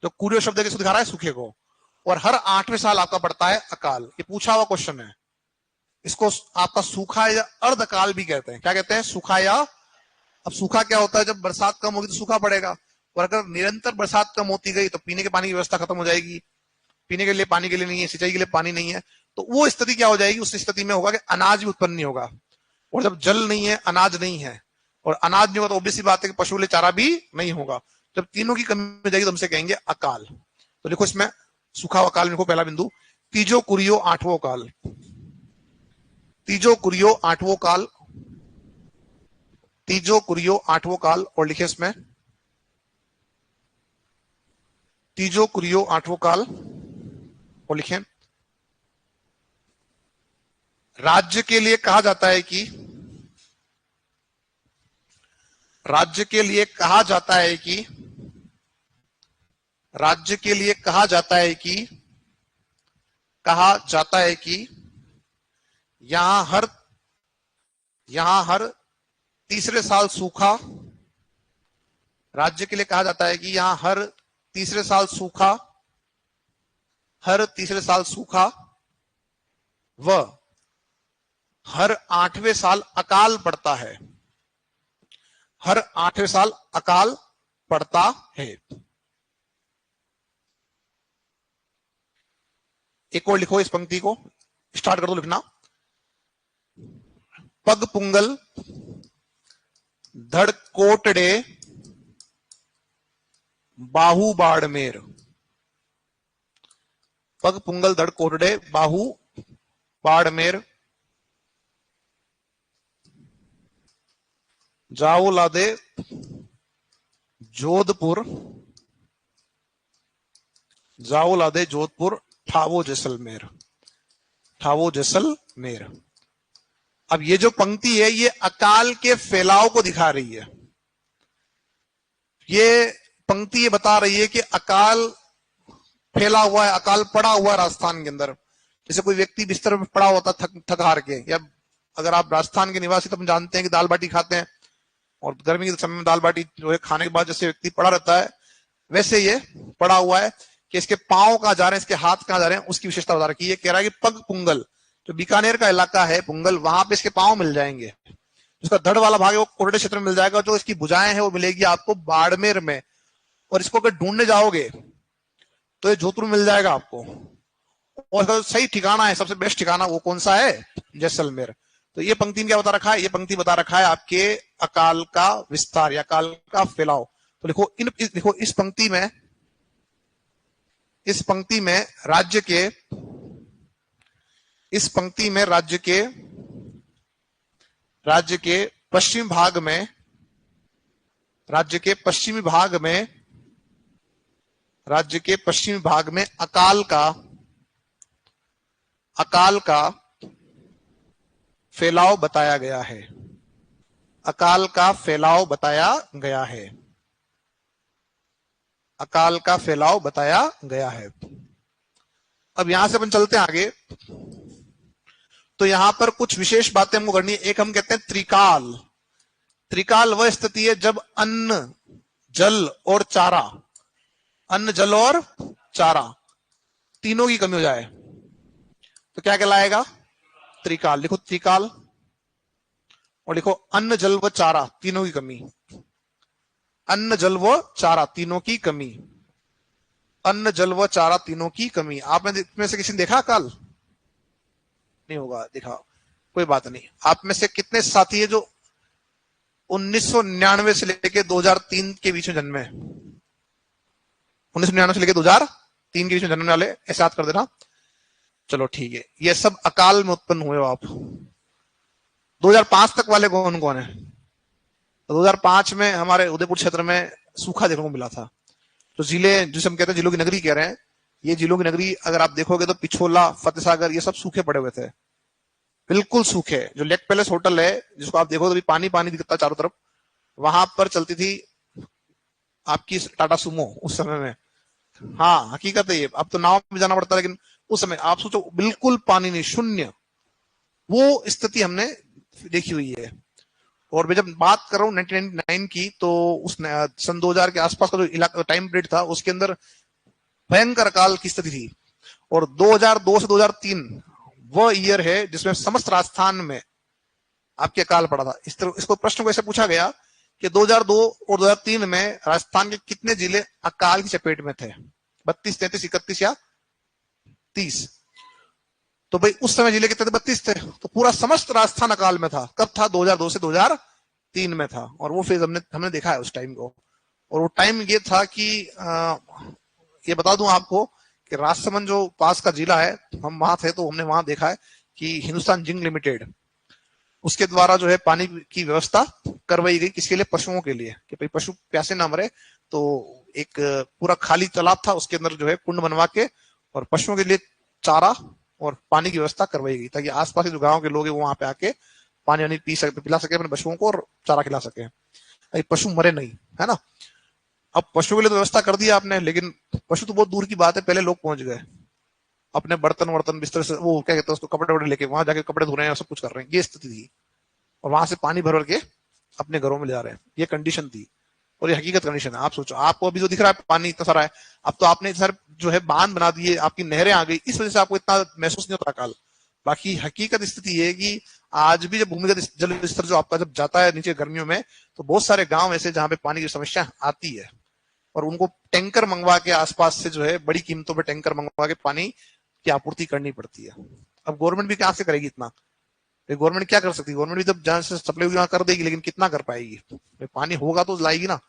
जो कुरियो शब्द के दिखा रहा है सूखे को, और हर 8वें साल आपका पड़ता है अकाल। ये पूछा हुआ क्वेश्चन है। इसको आपका सूखा या अर्धकाल भी कहते हैं। क्या कहते हैं? सूखा या, अब सूखा क्या होता है? जब बरसात कम होगी तो सूखा पड़ेगा, और अगर निरंतर बरसात कम होती गई तो पीने के पानी की व्यवस्था खत्म हो जाएगी। पीने के लिए पानी के लिए नहीं है, सिंचाई के लिए पानी नहीं है, तो वो स्थिति क्या हो जाएगी? उस स्थिति में होगा कि अनाज भी उत्पन्न नहीं होगा। और जब जल नहीं है, अनाज नहीं है, और अनाज नहीं होगा तो ऑब्वियस सी बात है कि पशु के लिए चारा भी नहीं होगा। जब तीनों की कमी हो जाएगी तो हमसे कहेंगे अकाल। तो देखो इसमें सूखा व अकाल, देखो पहला बिंदु, तीजो कुरियो आठवो काल। तीजो कुरियो आठवो काल, तीजो कुरियो आठवो काल। और लिखे इसमें तीजो कुरियो आठवो काल, और लिखें, राज्य के लिए कहा जाता है कि, राज्य के लिए कहा जाता है कि, राज्य के लिए कहा जाता है कि, कहा जाता है कि यहां हर तीसरे साल सूखा, राज्य के लिए कहा जाता है कि यहां हर तीसरे साल सूखा, हर तीसरे साल सूखा व हर 8वें साल अकाल पड़ता है। हर 8वें साल अकाल पड़ता है। एक और लिखो, इस पंक्ति को स्टार्ट कर दो लिखना। पग पुंगल धड़ कोटड़े बाहु बाड़मेर। पग पुंगल धड़ कोटड़े बाहु बाड़मेर, जाओ लादे जोधपुर, जाओ लादे जोधपुर, ठावो जैसलमेर, ठावो जैसलमेर। अब ये जो पंक्ति है ये अकाल के फैलाव को दिखा रही है। ये पंक्ति ये बता रही है कि अकाल फैला हुआ है, अकाल पड़ा हुआ है राजस्थान के अंदर। जैसे कोई व्यक्ति बिस्तर में पड़ा होता थक हार के, या अगर आप राजस्थान के निवासी तो हम जानते हैं कि दाल बाटी खाते हैं, और गर्मी के समय में दाल बाटी जो है खाने के बाद जैसे व्यक्ति पड़ा रहता है वैसे ये पड़ा हुआ है कि इसके पांव कहां जा रहे हैं, इसके हाथ कहां जा रहे हैं, उसकी विशेषता बता रखी है। कह रहा है कि पग पुंगल, जो बीकानेर का इलाका है पुंगल, वहां पे इसके पांव मिल जाएंगे। जिसका धड़ वाला भाग है वो कोरडे क्षेत्र में मिल जाएगा। जो इसकी भुजाएं हैं वो मिलेगी आपको बाड़मेर में। और इसको अगर ढूंढने जाओगे तो ये जोधपुर मिल जाएगा आपको। और इसका सही ठिकाना है, सबसे बेस्ट ठिकाना वो कौन सा है? जैसलमेर। तो ये पंक्ति में क्या बता रखा है? ये पंक्ति बता रखा है आपके अकाल का विस्तार या अकाल का फैलाव। तो लिखो इस पंक्ति में राज्य के पश्चिमी भाग में अकाल का फैलाव बताया गया है। अकाल का फैलाव बताया गया है। अकाल का फैलाव बताया गया है। अब यहां से अपन चलते हैं आगे। तो यहां पर कुछ विशेष बातें हमको करनी है। एक हम कहते हैं त्रिकाल। त्रिकाल वह स्थिति है जब अन्न, जल और चारा तीनों की कमी हो जाए तो क्या कहलाएगा? त्रिकाल। लिखो त्रिकाल और लिखो अन्न जल व चारा तीनों की कमी। अन्न जल व चारा तीनों की कमी। अन्न जल व चारा तीनों की कमी। आप में से किसी ने देखा काल? नहीं होगा देखा, कोई बात नहीं। आप में से कितने साथी है जो 1999 से लेकर 2003 के बीच में जन्मे? 1999 से लेकर 2003 के बीच में जन्मने वाले ऐसे याद कर देना। चलो ठीक है, ये सब अकाल में उत्पन्न हुए हो आप। 2005 तक वाले कौन कौन है? 2005 में हमारे उदयपुर क्षेत्र में सूखा देखने को मिला था। तो जिले जिसे हम कहते हैं जिलों की नगरी कह रहे हैं, ये जिलों की नगरी अगर आप देखोगे तो पिछोला, फतेह सागर, ये सब सूखे पड़े हुए थे, बिल्कुल सूखे। जो लेक पैलेस होटल है जिसको आप देखो तो पानी पानी दिखता चारों तरफ, वहां पर चलती थी आपकी टाटा सुमो उस समय में। हाँ हकीकत है ये। अब तो नाव में जाना पड़ता है, लेकिन उस समय आप सोचो बिल्कुल पानी नहीं, शून्य। वो स्थिति हमने देखी हुई है। और मैं जब बात कर रहा हूँ 1999 की, तो उस सन 2000 के आसपास का जो इलाका टाइम पीरियड था उसके अंदर भयंकर अकाल की स्थिति थी। और 2002 से 2003 वह ईयर है जिसमें समस्त राजस्थान में आपके अकाल पड़ा था। इस तरह इसको प्रश्न को ऐसे पूछा गया कि 2002 और 2003 में राजस्थान के कितने जिले अकाल की चपेट में थे? 32, 33, 31 या 30? तो भाई उस समय जिले कितने थे? 32 थे। तो पूरा समस्त राजस्थान अकाल में था। कब था? 2002 से 2003 में था। और वो फेज हमने देखा है उस टाइम को। और वो टाइम ये था कि ये बता दूं आपको कि राजसमंद जो पास का जिला है, हम वहां थे तो हमने वहां देखा है कि हिंदुस्तान जिंक लिमिटेड उसके द्वारा जो है पानी की व्यवस्था करवाई गई। किसके लिए? पशुओं के लिए, कि भाई पशु प्यासे ना मरे। तो एक पूरा खाली तालाब था, उसके अंदर जो है कुंड बनवा के और पशुओं के लिए चारा और पानी की व्यवस्था करवाई गई, ताकि आसपास के जो गांव के लोग हैं वो वहां पे आके पानी वानी पिला सके अपने पशुओं को और चारा खिला सके, पशु मरे नहीं, है ना। अब पशुओं के लिए तो व्यवस्था कर दी आपने, लेकिन पशु तो बहुत दूर की बात है, पहले लोग पहुंच गए अपने बर्तन बिस्तर से, वो क्या कहते हैं उसको, कपड़े वपड़े लेके वहां जाके कपड़े धो रहे हैं, सब कुछ कर रहे हैं। ये स्थिति थी। और वहां से पानी भर के अपने घरों में ले जा रहे हैं। ये कंडीशन थी और ये हकीकत कंडीशन है। आप सोचो, आपको अभी जो दिख रहा है पानी इतना सारा है, अब तो आपने सर जो है बांध बना दिए, आपकी नहरें आ गई, इस वजह से आपको इतना महसूस नहीं होता काल। बाकी हकीकत स्थिति है कि आज भी जब भूमिगत जल स्तर जो आपका जब जाता है नीचे गर्मियों में, तो बहुत सारे गांव ऐसे जहां पे पानी की समस्या आती है और उनको टैंकर मंगवा के आसपास से जो है बड़ी कीमतों पे टैंकर मंगवा के पानी की आपूर्ति करनी पड़ती है। अब गवर्नमेंट भी कहां से करेगी इतना? गवर्नमेंट क्या कर सकती है? गवर्नमेंट भी जब जहां से सप्लाई वहां कर देगी, लेकिन कितना कर पाएगी? पानी होगा तो लाएगी ना।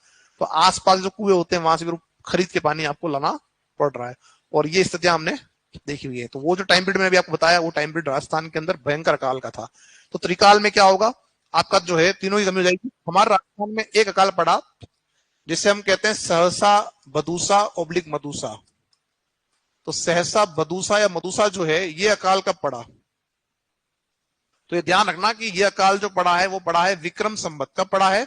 तो आसपास जो कुएं होते हैं वहां से खरीद के पानी आपको लाना पड़ रहा है। और ये स्थितियां हमने देखी हुई है। तो वो जो टाइम पीरियड मैंने भी आपको बताया, वो टाइम पीरियड राजस्थान के अंदर भयंकर अकाल का था। तो त्रिकाल में क्या होगा? आपका जो है तीनों ही कमी हो जाएगी। हमारे राजस्थान में एक अकाल पड़ा जिसे हम कहते हैं सहसा बदूसा ओब्लिक मदूसा। तो सहसा बदूसा या मदूसा जो है, ये अकाल कब पड़ा? तो ये ध्यान रखना कि ये अकाल जो पड़ा है वो पड़ा है विक्रम संवत। कब पड़ा है?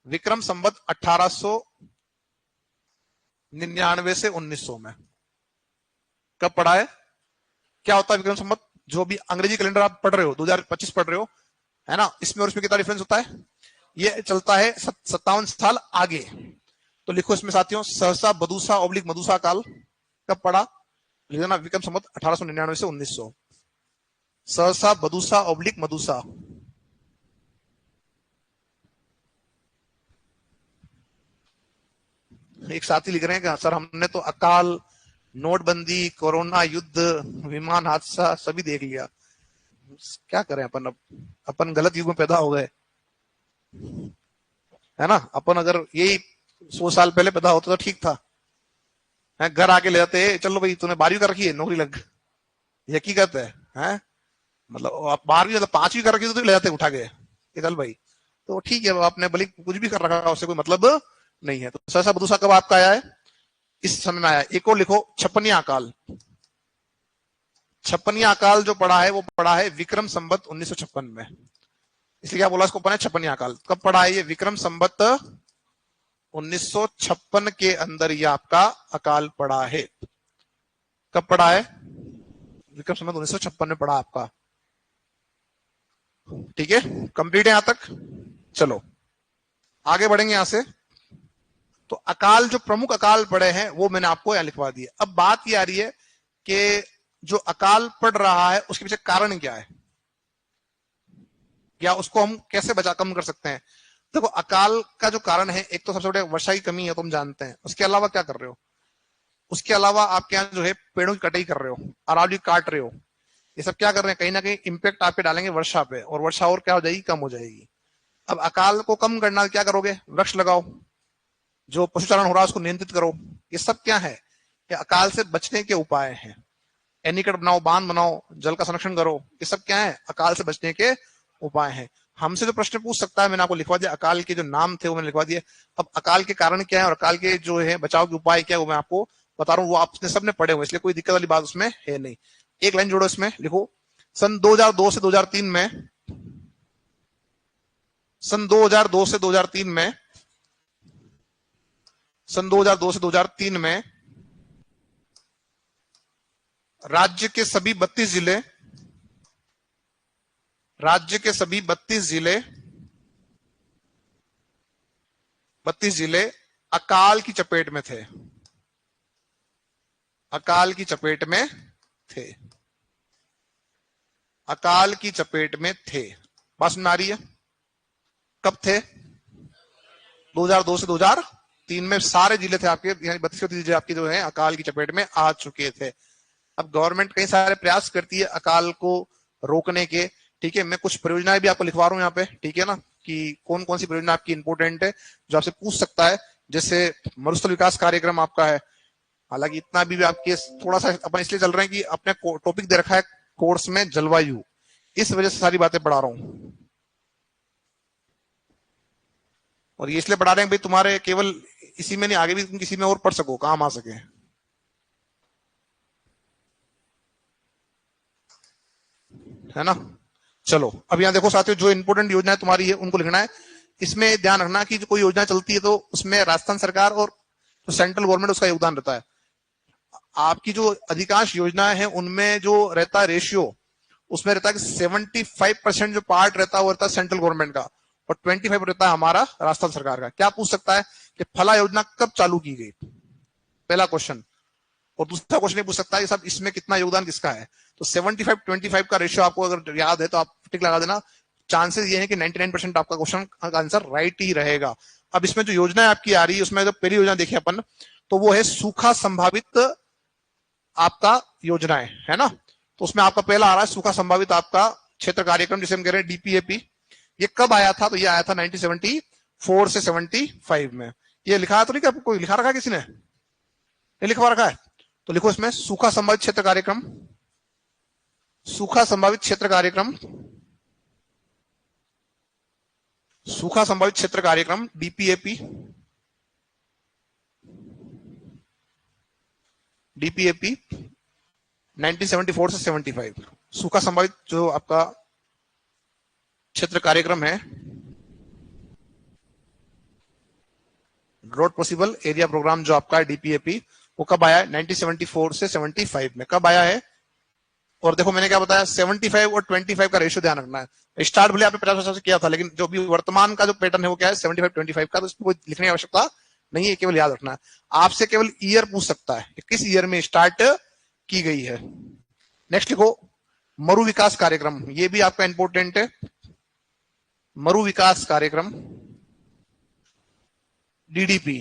विक्रम संवत 1899 से 1900 में। कब पड़ा है? क्या होता है विक्रम संवत? जो भी अंग्रेजी कैलेंडर आप पढ़ रहे हो, 2025 पढ़ रहे हो, है ना, इसमें और इसमें कितना डिफरेंस होता है? ये चलता है 57 साल आगे। तो लिखो इसमें साथियों, सहसा बदूसा ऑब्लिक मदूसा काल कब पड़ा? लिख देना विक्रम संवत 1899 से 1900। सहसा बदूसा ऑब्लिक मदूसा। एक साथी लिख रहे हैं कि सर हमने तो अकाल, नोटबंदी, कोरोना, युद्ध, विमान हादसा सभी देख लिया, क्या करें अपन? अब अपन गलत युग में पैदा हो गए, है ना। अपन अगर यही 100 साल पहले पैदा होता तो ठीक था। घर आके ले जाते, चलो भाई तूने 12वीं कर रखी है, नौकरी लग। ये हकीकत है? मतलब आप 12वीं मतलब 5वीं कर रखी तो ले जाते उठा के, चल भाई। तो ठीक है, आपने भले कुछ भी कर रखा, उससे कोई मतलब नहीं है। तो सहसा बदूसा कब आपका आया है? इस समय में आया। एक और लिखो, छप्पनिया अकाल। छप्पनिया अकाल जो पड़ा है वो पड़ा है विक्रम संवत 1956 में। इसलिए क्या बोला इसको अपन, छप्पनिया अकाल कब पड़ा है? ये विक्रम संवत 1956 के अंदर ये आपका अकाल पड़ा है। कब पड़ा है? विक्रम संवत 1956 में पड़ा आपका। ठीक है, कंप्लीट है यहां तक? चलो आगे बढ़ेंगे यहां से। तो अकाल, जो प्रमुख अकाल पड़े हैं वो मैंने आपको यहां लिखवा दिए। अब बात ये आ रही है कि जो अकाल पड़ रहा है उसके पीछे कारण क्या है, या उसको हम कैसे बचा कम कर सकते हैं। देखो, अकाल का जो कारण है, एक तो सबसे बड़े वर्षा की कमी है, तुम जानते हैं। उसके अलावा क्या कर रहे हो? उसके अलावा आपके यहाँ जो है पेड़ों की कटाई कर रहे हो, अरावली काट रहे हो। ये सब क्या कर रहे हैं? कहीं ना कहीं इंपैक्ट आप पे डालेंगे वर्षा पे, और वर्षा और क्या हो जाएगी? कम हो जाएगी। अब अकाल को कम करना क्या करोगे? वृक्ष लगाओ, जो पशुचारण हो रहा है उसको नियंत्रित करो। ये सब क्या है? ये अकाल से बचने के उपाय हैं। एनीकट बनाओ, बांध बनाओ, जल का संरक्षण करो। ये सब क्या है? अकाल से बचने के उपाय हैं। हमसे जो प्रश्न पूछ सकता है, मैंने आपको लिखवा दिया, अकाल के जो नाम थे वो मैंने लिखवा दिए। अब अकाल के कारण क्या है और अकाल के जो है बचाव के उपाय क्या है वो मैं आपको बता रहा हूँ। वो आपने सबने पढ़े हुए, इसलिए कोई दिक्कत वाली बात उसमें है नहीं। एक लाइन जोड़ो इसमें, लिखो सन 2002 से 2003 में, सन 2002 से 2003 में, सन 2002 से 2003 में राज्य के सभी 32 जिले, राज्य के सभी 32 जिले, 32 जिले अकाल की चपेट में थे। अकाल की चपेट में थे। अकाल की चपेट में थे। बात समझ आ रही है? कब थे? 2002 से 2003 में सारे जिले थे आपके, यानी 32 जिले आपके जो है अकाल की चपेट में आ चुके थे। अब गवर्नमेंट कई सारे प्रयास करती है अकाल को रोकने के। ठीक है, मैं कुछ परियोजनाएं भी आपको लिखवा रहा हूं यहाँ पे, ठीक है ना, कि कौन कौन सी परियोजना आपकी इंपोर्टेंट है, जो आपसे पूछ सकता है। जैसे मरुस्थल विकास कार्यक्रम आपका है। हालांकि इतना भी आपके थोड़ा सा अपन इसलिए चल रहे हैं कि अपने टॉपिक दे रखा है कोर्स में जलवायु, इस वजह से सारी बातें पढ़ा रहा हूं। और ये इसलिए पढ़ा रहे हैं भाई तुम्हारे केवल इसी में नहीं, आगे भी तुम किसी में और पढ़ सको, काम आ सके। है ना। चलो अब यहाँ देखो साथियों, जो इंपोर्टेंट योजना तुम्हारी है उनको लिखना है। इसमें ध्यान रखना कि जो कोई योजना चलती है तो उसमें राजस्थान सरकार और जो सेंट्रल गवर्नमेंट उसका योगदान रहता है। आपकी जो अधिकांश योजनाएं हैं उनमें जो रहता है रेशियो, उसमें रहता है कि 75% जो पार्ट रहता है वो रहता है सेंट्रल गवर्नमेंट का, और 25 रहता है हमारा राजस्थान सरकार का। क्या पूछ सकता है कि फला योजना कब चालू की गई, पहला क्वेश्चन। और दूसरा क्वेश्चन ये पूछ सकता है सब इसमें कितना योगदान किसका है। तो 75-25 का रेशियो आपको अगर याद है तो आप टिक लगा देना। चांसेस ये है कि 99% आपका क्वेश्चन का आंसर राइट ही रहेगा। अब इसमें जो योजना आपकी आ रही है उसमें जो पहली योजना देखिए अपन, तो वो है सूखा संभावित आपका योजनाएं, है ना। तो उसमें आपका पहला आ रहा है सूखा संभावित आपका क्षेत्र कार्यक्रम, जिसे हम कह रहे हैं डीपीएपी। ये कब आया था? तो ये आया था 1974 से 75 में। ये लिखा तो नहीं, क्या कोई लिखा रखा है किसी ने? नहीं लिखवा रखा है? तो लिखो इसमें सूखा संभावित क्षेत्र कार्यक्रम, सूखा संभावित क्षेत्र कार्यक्रम, सूखा संभावित क्षेत्र कार्यक्रम डीपीएपी, डीपीएपी 1974 से 75। सूखा संभावित जो आपका क्षेत्र कार्यक्रम है, ड्रॉट पॉसिबल एरिया प्रोग्राम जो आपका है डीपीएपी, वो कब आया है? 1974 से 75 में। कब आया है? और देखो मैंने क्या बताया, 75 और 25 का रेशियो ध्यान रखना है। स्टार्ट भले आपने 50% से किया था, लेकिन जो भी वर्तमान का जो पैटर्न है वो क्या है, 75-25 का। तो इसमें कोई लिखने की आवश्यकता नहीं है, केवल याद रखना है। आपसे केवल ईयर पूछ सकता है कि किस ईयर में स्टार्ट की गई है। नेक्स्ट लिखो मरु विकास कार्यक्रम, ये भी आपका इंपॉर्टेंट है। मरु विकास कार्यक्रम डीडीपी,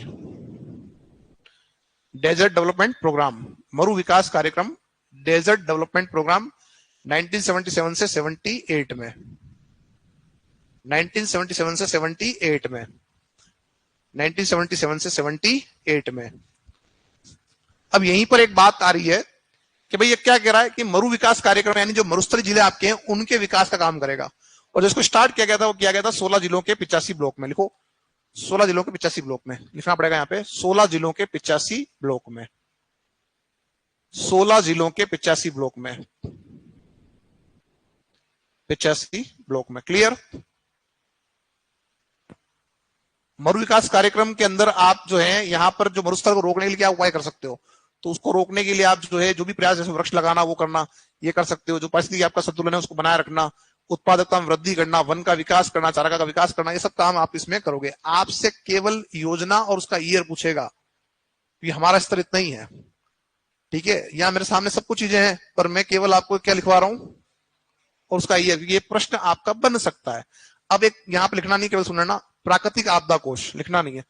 डेजर्ट डेवलपमेंट प्रोग्राम, मरु विकास कार्यक्रम डेजर्ट डेवलपमेंट प्रोग्राम 1977 से 78 में, 1977 से 78 में, 1977 से 78 में। अब यहीं पर एक बात आ रही है कि भाई ये क्या कह रहा है कि मरु विकास कार्यक्रम यानी जो मरुस्थलीय जिले आपके हैं उनके विकास का काम करेगा। और जिसको स्टार्ट किया गया था वो किया गया था 16 जिलों के 85 ब्लॉक में। लिखो 16 जिलों के 85 ब्लॉक में, लिखना पड़ेगा यहाँ पे 16 जिलों के 85 ब्लॉक में, 16 जिलों के 85 ब्लॉक में, 85 ब्लॉक में। क्लियर? मरु विकास कार्यक्रम के अंदर आप जो है यहाँ पर जो मरुस्थल को रोकने के लिए क्या उपाय कर सकते हो, तो उसको रोकने के लिए आप जो है जो भी प्रयास जैसे वृक्ष लगाना वो करना, ये कर सकते हो। जो परिस्थिति आपका संतुलन है उसको बनाए रखना, उत्पादकता में वृद्धि करना, वन का विकास करना, चारागाह का विकास करना, ये सब काम आप इसमें करोगे। आपसे केवल योजना और उसका ईयर पूछेगा, ये हमारा स्तर इतना ही है। ठीक है, यहाँ मेरे सामने सब कुछ चीजें हैं, पर मैं केवल आपको क्या लिखवा रहा हूं और उसका ईयर। ये प्रश्न आपका बन सकता है। अब एक यहाँ पे लिखना नहीं, केवल सुनना, प्राकृतिक आपदा कोष लिखना नहीं है।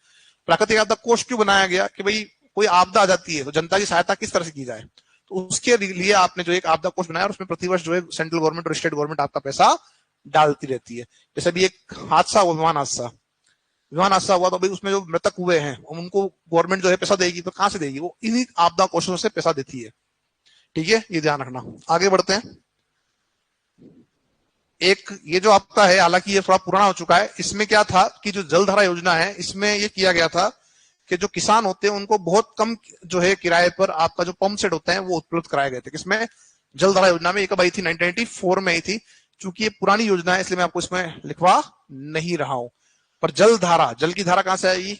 प्राकृतिक आपदा कोष क्यों बनाया गया कि भाई कोई आपदा आ जाती है तो जनता की सहायता किस तरह से की जाए, तो उसके लिए आपने जो एक आपदा कोष बनाया और उसमें प्रतिवर्ष जो है सेंट्रल गवर्नमेंट और स्टेट गवर्नमेंट आपका पैसा डालती रहती है। जैसे भी एक हादसा हुआ, विमान हादसा हुआ, तो भाई उसमें जो मृतक हुए हैं उनको गवर्नमेंट जो है पैसा देगी, तो कहां से देगी, वो इन्हीं आपदा कोषों से पैसा देती है। ठीक है, ये ध्यान रखना। आगे बढ़ते हैं। एक ये जो आपका है, हालांकि ये थोड़ा पुराना हो चुका है, इसमें क्या था कि जो जलधारा योजना है इसमें ये किया गया था कि जो किसान होते हैं उनको बहुत कम जो है किराए पर आपका जो पंप सेट होता है वो उपलब्ध कराए गए थे। किसमें? जलधारा योजना में। ये कब आई थी? 1994 में आई थी। चूंकि ये पुरानी योजना है इसलिए मैं आपको इसमें लिखवा नहीं रहा हूं। पर जलधारा, जल की धारा कहां से आएगी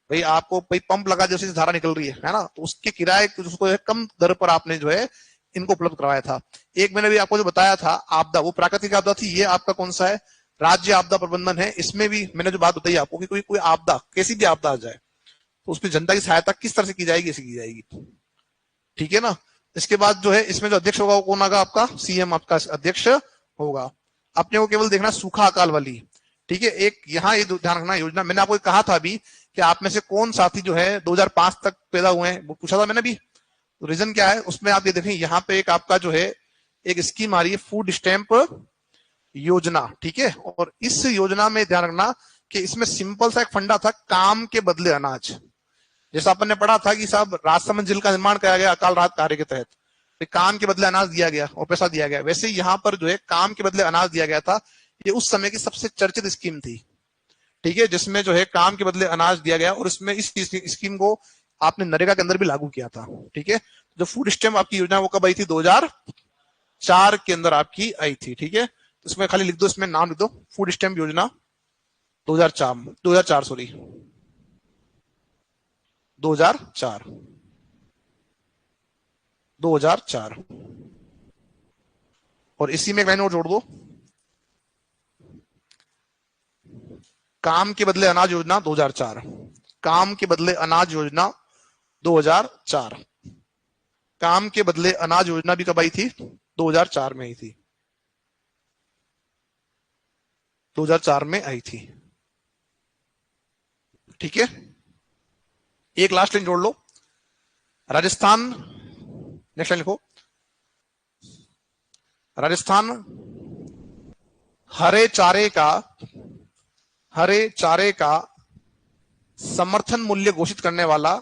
भाई? आपको भाई पंप लगा जैसे धारा निकल रही है ना, तो उसके किराए उसको कम दर पर आपने जो है इनको उपलब्ध करवाया था। एक मैंने भी आपको जो बताया था आपदा, वो प्राकृतिक आपदा थी। ये आपका कौन सा है? राज्य आपदा प्रबंधन है। इसमें भी मैंने जो बात बताई आपको कि कोई आपदा, कैसी भी आपदा आ जाए तो उसमें जनता की सहायता किस तरह से की जाएगी, ऐसी की जाएगी। ठीक है ना? इसके बाद जो है इसमें जो अध्यक्ष होगा वो कौन होगा? आपका सीएम आपका अध्यक्ष होगा। अपने को केवल देखना सूखा अकाल वाली। ठीक है, एक यहाँ ये ध्यान रखना योजना, मैंने आपको कहा था अभी कि आप में से कौन साथी जो है 2005 तक पैदा हुए हैं, वो पूछा था मैंने भी। तो रीजन क्या है उसमें आप ये देखें, यहाँ पे एक आपका जो है एक स्कीम आ रही है, फूड स्टैंप योजना। ठीक है, और इस योजना में ध्यान रखना कि इसमें सिंपल सा एक फंडा था, काम के बदले अनाज। जैसा अपन ने पढ़ा था कि साहब राजसमंद झील का निर्माण कराया गया अकाल राहत कार्य के तहत, तो काम के बदले अनाज दिया गया और पैसा दिया गया। वैसे यहाँ पर जो है काम के बदले अनाज दिया गया था। ये उस समय की सबसे चर्चित स्कीम थी। ठीक है, जिसमें जो है काम के बदले अनाज दिया गया, और इसमें इस स्कीम को आपने नरेगा के अंदर भी लागू किया था। ठीक है, जो फूड स्टैम्प आपकी योजना वो कब आई थी? 2004 के अंदर आपकी आई थी। ठीक है, तो इसमें खाली लिख दो, इसमें नाम लिख दो, फूड स्टैम्प योजना 2004 सॉरी 2004। और इसी में एक लाइन और जोड़ दो, काम के बदले अनाज योजना 2004। काम के बदले अनाज योजना 2004। काम के बदले अनाज योजना भी कब आई थी? 2004 में आई थी। 2004 में आई थी। ठीक है, एक लास्ट लाइन जोड़ लो, राजस्थान। नेक्स्ट लाइन लिखो, राजस्थान हरे चारे का समर्थन मूल्य घोषित करने वाला,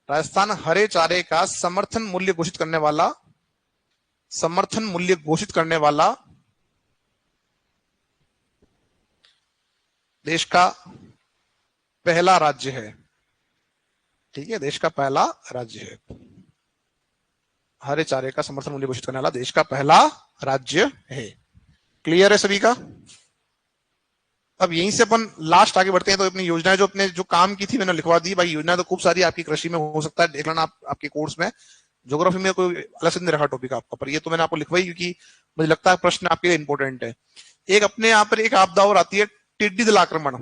राजस्थान हरे चारे का समर्थन मूल्य घोषित करने वाला देश का पहला राज्य है। ठीक है, देश का पहला राज्य है। हरे चारे का समर्थन मूल्य घोषित करने वाला देश का पहला राज्य है। क्लियर है सभी का? अब यहीं से अपन लास्ट आगे बढ़ते हैं। तो अपनी योजनाएं जो अपने जो काम की थी मैंने लिखवा दी। भाई योजना तो खूब सारी आपकी कृषि में हो सकता है, देख लेना आपके कोर्स में। ज्योग्राफी में कोई अलग से नहीं रखा टॉपिक आपका, पर ये तो मैंने आपको लिखवाई क्योंकि मुझे लगता है प्रश्न आपके लिए इंपॉर्टेंट है। एक अपने यहाँ पर एक आपदा और आती है, टिड्डी दल आक्रमण।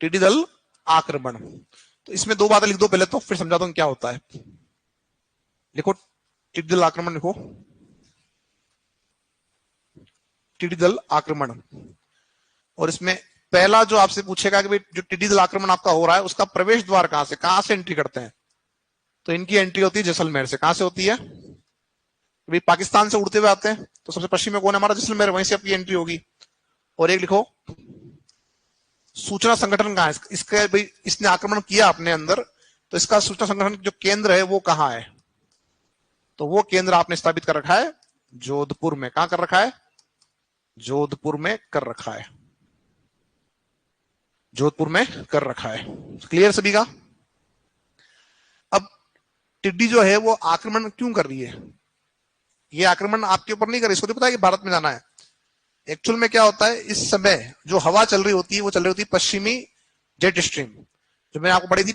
टिड्डी दल आक्रमण, तो इसमें दो बातें लिख दो पहले, तो फिर समझाता हूं क्या होता है। लिखो टिड्डी दल आक्रमण, लिखो टिड्डी दल आक्रमण। और इसमें पहला जो आपसे पूछेगा कि भाई जो टिड्डी दल आक्रमण आपका हो रहा है उसका प्रवेश द्वार कहां से एंट्री करते हैं, तो इनकी एंट्री होती है जैसलमेर से। कहां से होती है भाई? पाकिस्तान से उड़ते हुए आते हैं, तो सबसे पश्चिम में कौन है हमारा? जैसलमेर, वहीं से आपकी एंट्री होगी। और एक लिखो सूचना संगठन कहां है इसका, भाई इसने आक्रमण किया अपने अंदर, तो इसका सूचना संगठन जो केंद्र है वो कहां है? तो वो केंद्र आपने स्थापित कर रखा है जोधपुर में। कहां कर रखा है? जोधपुर में कर रखा है, जोधपुर में कर रखा है। क्लियर सभी का? अब टिड्डी जो है वो आक्रमण क्यों कर रही है? ये आक्रमण आपके ऊपर नहीं कर रही, इसको तो पता है कि भारत में जाना है। एक्चुअल में क्या होता है, इस समय जो हवा चल रही होती है वो चल रही होती है पश्चिमी जेट स्ट्रीम, जो मैंने आपको पढ़ी थी